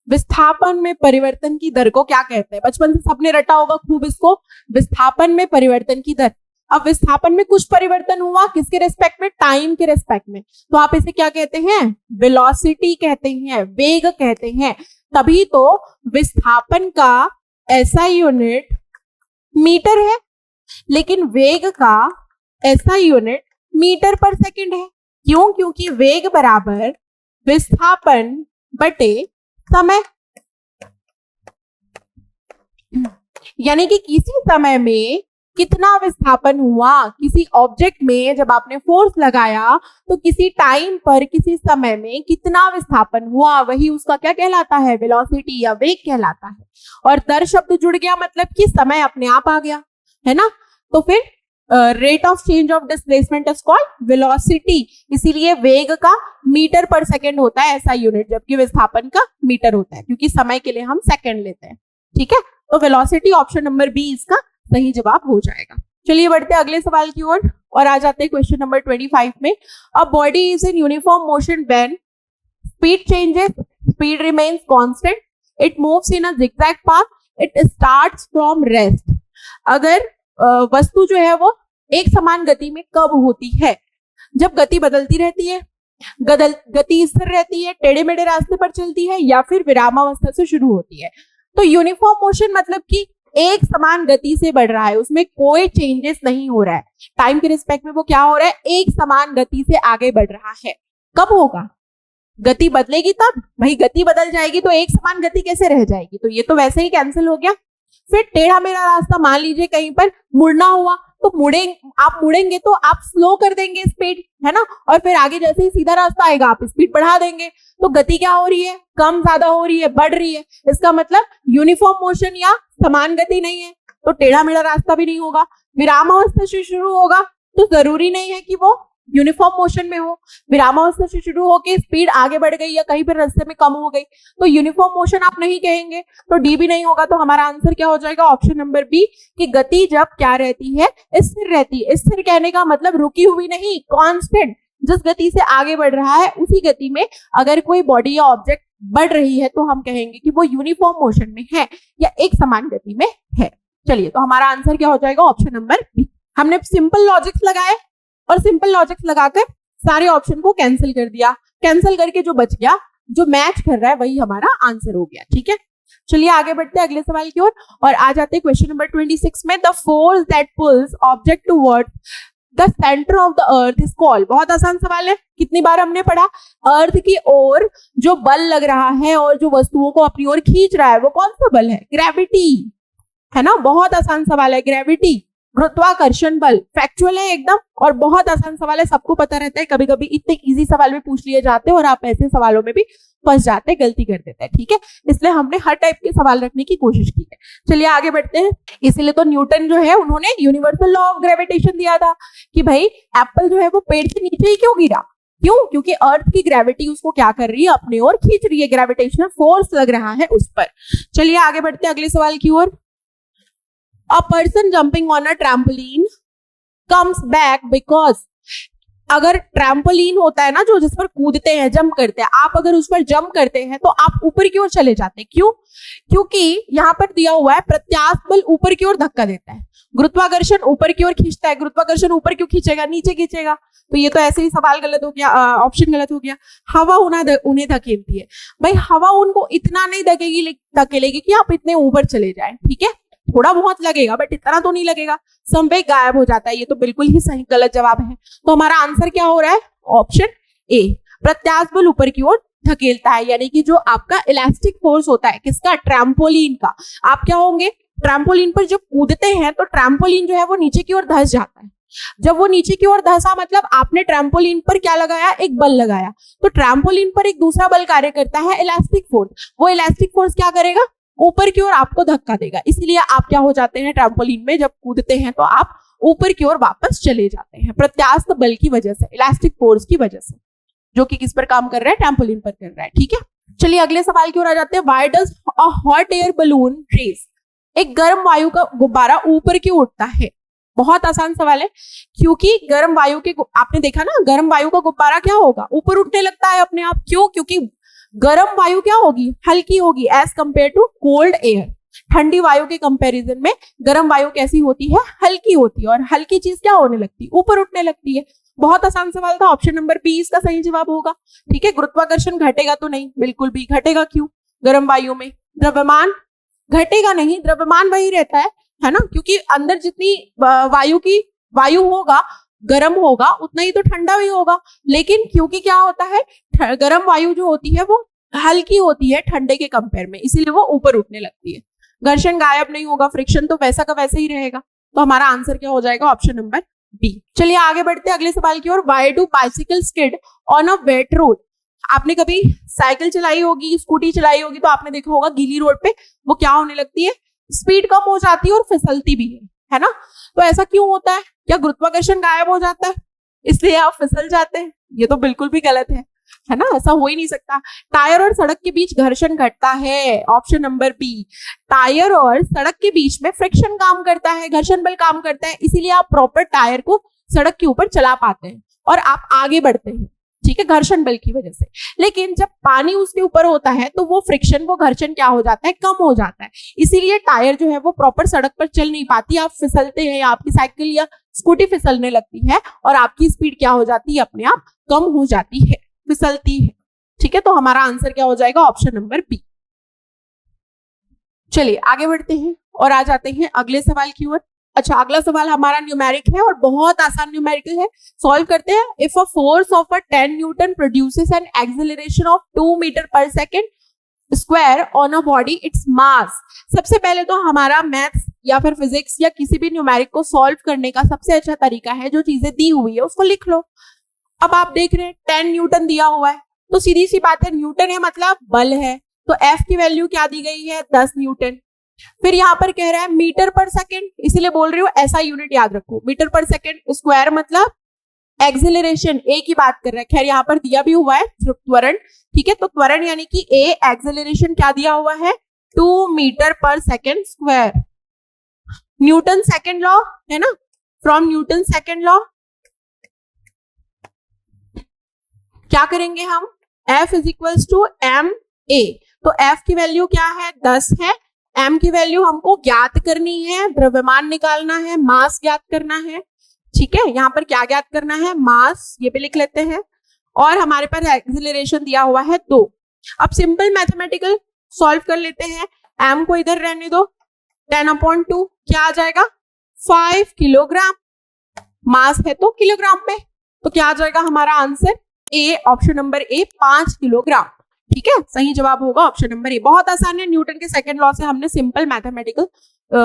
विस्थापन में परिवर्तन की दर को क्या कहते हैं? बचपन से सबने रटा होगा खूब इसको, विस्थापन में परिवर्तन की दर। अब विस्थापन में कुछ परिवर्तन हुआ, किसके रेस्पेक्ट में, टाइम के रेस्पेक्ट में, तो आप इसे क्या कहते हैं, वेलोसिटी कहते हैं, वेग कहते हैं। तभी तो विस्थापन का ऐसा यूनिट मीटर है, लेकिन वेग का ऐसा यूनिट मीटर पर सेकंड है। क्यों? क्योंकि वेग बराबर विस्थापन बटे समय, यानी कि किसी समय में कितना विस्थापन हुआ, किसी ऑब्जेक्ट में जब आपने फोर्स लगाया तो किसी टाइम पर, किसी समय में कितना विस्थापन हुआ, वही उसका क्या कहलाता है, वेलोसिटी या वेग कहलाता है। और दर शब्द जुड़ गया मतलब कि समय अपने आप आ गया, है ना। तो फिर rate of change of displacement is called velocity, इसीलिए वेग का मीटर पर सेकंड होता है ऐसा यूनिट, जबकि विस्थापन का मीटर होता है, क्योंकि समय के लिए हम सेकंड लेते हैं। ठीक है, तो वेलोसिटी ऑप्शन नंबर बी इसका सही जवाब हो जाएगा। चलिए बढ़ते हैं अगले सवाल की ओर और आ जाते हैं क्वेश्चन नंबर 25 में। अ body is in uniform motion when speed changes, speed remains constant, it moves in a zigzag path, it starts from rest. अगर वस्तु जो है वो एक समान गति में कब होती है, जब गति बदलती रहती है, गति स्थिर रहती है, टेढ़े मेढ़े रास्ते पर चलती है, या फिर विरामावस्था से शुरू होती है। तो यूनिफॉर्म मोशन मतलब कि एक समान गति से बढ़ रहा है, उसमें कोई चेंजेस नहीं हो रहा है, टाइम के रिस्पेक्ट में वो क्या हो रहा है, एक समान गति से आगे बढ़ रहा है। कब होगा, गति बदलेगी तब, भाई गति बदल जाएगी तो एक समान गति कैसे रह जाएगी, तो ये तो वैसे ही कैंसिल हो गया। फिर टेढ़ा मेढ़ा रास्ता, मान लीजिए कहीं पर मुड़ना हुआ तो आप मुड़ेंगे तो आप स्लो कर देंगे स्पीड, है ना, और फिर आगे जैसे ही सीधा रास्ता आएगा आप स्पीड बढ़ा देंगे, तो गति क्या हो रही है, कम ज्यादा हो रही है, बढ़ रही है। इसका मतलब यूनिफॉर्म मोशन या समान गति नहीं है, तो टेढ़ा मेढ़ा रास्ता भी नहीं होगा। विरामावस्था से शुरू होगा तो जरूरी नहीं है कि वो यूनिफॉर्म मोशन में हो, विरामावस्था से शुरू होकर स्पीड आगे बढ़ गई या कहीं पर रास्ते में कम हो गई तो यूनिफॉर्म मोशन आप नहीं कहेंगे, तो डी भी नहीं होगा। तो हमारा आंसर क्या हो जाएगा, ऑप्शन नंबर बी, कि गति जब क्या रहती है, स्थिर रहती है। स्थिर कहने का मतलब रुकी हुई नहीं, कांस्टेंट, जिस गति से आगे बढ़ रहा है उसी गति में अगर कोई बॉडी या ऑब्जेक्ट बढ़ रही है तो हम कहेंगे कि वो यूनिफॉर्म मोशन में है या एक समान गति में है। चलिए, तो हमारा आंसर क्या हो जाएगा, ऑप्शन नंबर बी। हमने सिंपल लॉजिक्स लगाए और सिंपल लॉजिक्स लगाकर सारे ऑप्शन को कैंसिल कर दिया, कैंसिल करके जो बच गया, जो मैच कर रहा है वही हमारा आंसर हो गया। ठीक है, चलिए आगे बढ़ते हैं अगले सवाल की ओर और आ जाते हैं क्वेश्चन नंबर 26 में। The force that pools object towards the centre of the earth is called. बहुत आसान सवाल है, कितनी बार हमने पढ़ा, अर्थ की ओर जो बल लग रहा है और जो वस्तुओं को अपनी ओर खींच रहा है वो कौन सा बल है, ग्रेविटी, है ना। बहुत आसान सवाल है, ग्रेविटी, गुरुत्वाकर्षण बल, फैक्चुअल है एकदम और बहुत आसान सवाल है, सबको पता रहता है। कभी कभी इतने इजी सवाल भी पूछ लिए जाते हैं और आप ऐसे सवालों में भी फंस जाते हैं, गलती कर देते हैं। ठीक है, इसलिए हमने हर टाइप के सवाल रखने की कोशिश की है। चलिए आगे बढ़ते हैं। इसीलिए तो न्यूटन जो है उन्होंने यूनिवर्सल लॉ ऑफ ग्रेविटेशन दिया था कि भाई एप्पल जो है वो पेड़ से नीचे ही क्यों गिरा, क्यों, क्योंकि अर्थ की ग्रेविटी उसको क्या कर रही है, अपनी ओर खींच रही है, ग्रेविटेशनल फोर्स लग रहा है उस पर। चलिए आगे बढ़ते हैं अगले सवाल की ओर। A person jumping on a trampoline comes back because, अगर ट्रैम्पोलिन होता है ना जो जिस पर कूदते हैं, जंप करते हैं, आप अगर उस पर जंप करते हैं तो आप ऊपर की ओर चले जाते हैं। क्यों? क्योंकि यहाँ पर दिया हुआ है प्रत्यास्थ बल ऊपर की ओर धक्का देता है, गुरुत्वाकर्षण ऊपर की ओर खींचता है। गुरुत्वाकर्षण ऊपर क्यों खींचेगा, नीचे खींचेगा, तो ये तो ऐसे ही सवाल गलत हो गया, ऑप्शन गलत हो गया। हवा उन्हें धकेलती है, भाई हवा उनको इतना नहीं धकेलेगी कि आप इतने ऊपर चले जाए। ठीक है, थोड़ा बहुत लगेगा बट इतना तो नहीं लगेगा, संवेग गायब हो जाता है। ये तो बिल्कुल ही सही गलत जवाब है। तो हमारा आंसर क्या हो रहा है, ऑप्शन ए, प्रत्यास्थ बल ऊपर की ओर धकेलता है, यानी कि जो आपका इलास्टिक फोर्स होता है किसका, ट्रैम्पोलिन का। आप क्या होंगे, ट्रैम्पोलिन पर जब कूदते हैं तो ट्रैम्पोलिन जो है वो नीचे की ओर धंस जाता है। जब वो नीचे की ओर धंसा मतलब आपने ट्रैम्पोलिन पर क्या लगाया, एक बल लगाया, तो ट्रैम्पोलिन पर एक दूसरा बल कार्य करता है, इलास्टिक फोर्स। वो इलास्टिक फोर्स क्या करेगा, ऊपर की ओर आपको धक्का देगा, इसलिए आप क्या हो जाते हैं, ट्रैम्पोलिन में जब कूदते हैं तो आप ऊपर की ओर वापस चले जाते हैं, प्रत्यास्थ बल की वजह से, इलास्टिक फोर्स की वजह से, जो कि किस पर काम कर रहा है, ट्रैम्पोलिन पर कर रहा है। ठीक है, चलिए अगले सवाल की ओर आ जाते हैं। Why does a hot air balloon rise? एक गर्म वायु का गुब्बारा ऊपर क्यों उठता है? बहुत आसान सवाल है। क्योंकि गर्म वायु के, आपने देखा ना, गर्म वायु का गुब्बारा क्या होगा, ऊपर उठने लगता है अपने आप। क्यों? क्योंकि गर्म वायु क्या होगी, हल्की होगी as compare to cold air. ठंडी वायु के कंपैरिजन में गर्म वायु कैसी होती है, हल्की होती है, और हल्की चीज क्या होने लगती है, ऊपर उठने लगती है। बहुत आसान सवाल था, ऑप्शन नंबर बी इसका सही जवाब होगा। ठीक है, गुरुत्वाकर्षण घटेगा तो नहीं, बिल्कुल भी घटेगा। क्यों? गर्म वायु में द्रव्यमान घटेगा नहीं, द्रव्यमान वही रहता है ना, क्योंकि अंदर जितनी वायु होगा, गर्म होगा, उतना ही तो ठंडा भी होगा। लेकिन क्योंकि क्या होता है, गर्म वायु जो होती है वो हल्की होती है ठंडे के कंपेयर में, इसीलिए वो ऊपर उठने लगती है। घर्षण गायब नहीं होगा, फ्रिक्शन तो वैसा का वैसा ही रहेगा। तो हमारा आंसर क्या हो जाएगा, ऑप्शन नंबर बी। चलिए आगे बढ़ते हैं अगले सवाल की ओर। Why do bicycle skid on a wet road? आपने कभी साइकिल चलाई होगी, स्कूटी चलाई होगी, तो आपने देखा होगा गीली रोड पे वो क्या होने लगती है, स्पीड कम हो जाती है और फिसलती भी है ना। तो ऐसा क्यों होता है? क्या गुरुत्वाकर्षण गायब हो जाता है इसलिए आप फिसल जाते हैं? ये तो बिल्कुल भी गलत है ना, ऐसा हो ही नहीं सकता। टायर और सड़क के बीच घर्षण घटता है, ऑप्शन नंबर बी। टायर और सड़क के बीच में फ्रिक्शन काम करता है, घर्षण बल काम करता है, इसीलिए आप प्रॉपर टायर को सड़क के ऊपर चला पाते हैं और आप आगे बढ़ते हैं। ठीक है, घर्षण बल की वजह से। लेकिन जब पानी उसके ऊपर होता है तो वो फ्रिक्शन, वो घर्षण क्या हो जाता है, कम हो जाता है। इसीलिए टायर जो है वो प्रॉपर सड़क पर चल नहीं पाती, आप फिसलते हैं, आपकी साइकिल या स्कूटी फिसलने लगती है और आपकी स्पीड क्या हो जाती है, अपने आप कम हो जाती है, फिसलती है। ठीक है, तो हमारा आंसर क्या हो जाएगा, ऑप्शन नंबर बी। चलिए आगे बढ़ते हैं और आ जाते हैं अगले सवाल की ओर। अच्छा, अगला सवाल हमारा न्यूमेरिक है और बहुत आसान न्यूमेरिकल है, सॉल्व करते हैं। If a force of a 10 newton produces an acceleration of 2 metre per second square on a body, its mass. सबसे पहले तो हमारा मैथ्स या फिर फिजिक्स या किसी भी न्यूमेरिक को सॉल्व करने का सबसे अच्छा तरीका है, जो चीजें दी हुई है उसको लिख लो। अब आप देख रहे हैं 10 न्यूटन दिया हुआ है, तो सीधी सी बात है, न्यूटन है मतलब बल है, तो एफ की वैल्यू क्या दी गई है, 10 न्यूटन। फिर यहाँ पर कह रहा है मीटर पर सेकेंड, इसीलिए बोल रही हूँ ऐसा यूनिट याद रखो, मीटर पर सेकेंड स्क्वायर मतलब एक्सेलरेशन, ए की बात कर रहे हैं। खैर यहाँ पर दिया भी हुआ है त्वरण, ठीक है, तो त्वरण यानी कि ए, एक्सेलरेशन क्या दिया हुआ है, 2 metre per second square. Newton second law है ना, फ्रॉम न्यूटन सेकेंड लॉ क्या करेंगे हम, F is equals to m a. तो F की वैल्यू क्या है, 10 है। M की वैल्यू हमको ज्ञात करनी है, द्रव्यमान निकालना है, मास ज्ञात करना है। ठीक है, यहाँ पर क्या ज्ञात करना है, मास, ये भी लिख लेते हैं। और हमारे पास एक्सेलरेशन दिया हुआ है 2। अब सिंपल मैथमेटिकल सॉल्व कर लेते हैं। M को इधर रहने दो, 10/2 क्या आ जाएगा, 5 किलोग्राम। मास है तो किलोग्राम में, तो क्या आ जाएगा हमारा answer, A, option number A, 5 kilogram. ठीक है, सही जवाब होगा ऑप्शन नंबर ए। बहुत आसान है, न्यूटन के सेकंड लॉ से हमने सिंपल मैथमेटिकल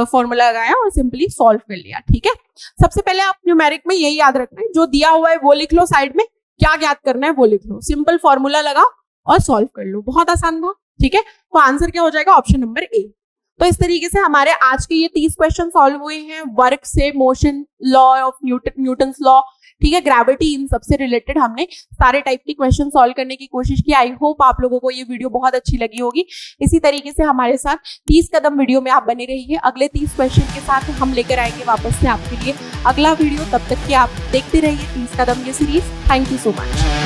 फॉर्मूला लगाया और सिंपली सॉल्व कर लिया। ठीक है, सबसे पहले आप न्यूमेरिक में यही याद रखना है, जो दिया हुआ है वो लिख लो, साइड में क्या ज्ञात करना है वो लिख लो, सिंपल फॉर्मूला लगाओ और सॉल्व कर लो। बहुत आसान था। ठीक है, तो आंसर क्या हो जाएगा, ऑप्शन नंबर ए। तो इस तरीके से हमारे आज के ये 30 क्वेश्चन सॉल्व हुए हैं, वर्क से, motion, law of Newton's law, ठीक है, ग्रेविटी, इन सबसे रिलेटेड हमने सारे टाइप के क्वेश्चन सॉल्व करने की कोशिश की। आई होप आप लोगों को ये वीडियो बहुत अच्छी लगी होगी। इसी तरीके से हमारे साथ 30 कदम वीडियो में आप बने रहिए। अगले 30 क्वेश्चन के साथ हम लेकर आएंगे वापस से आपके लिए अगला वीडियो। तब तक के आप देखते रहिए 30 कदम ये series. Thank you so much.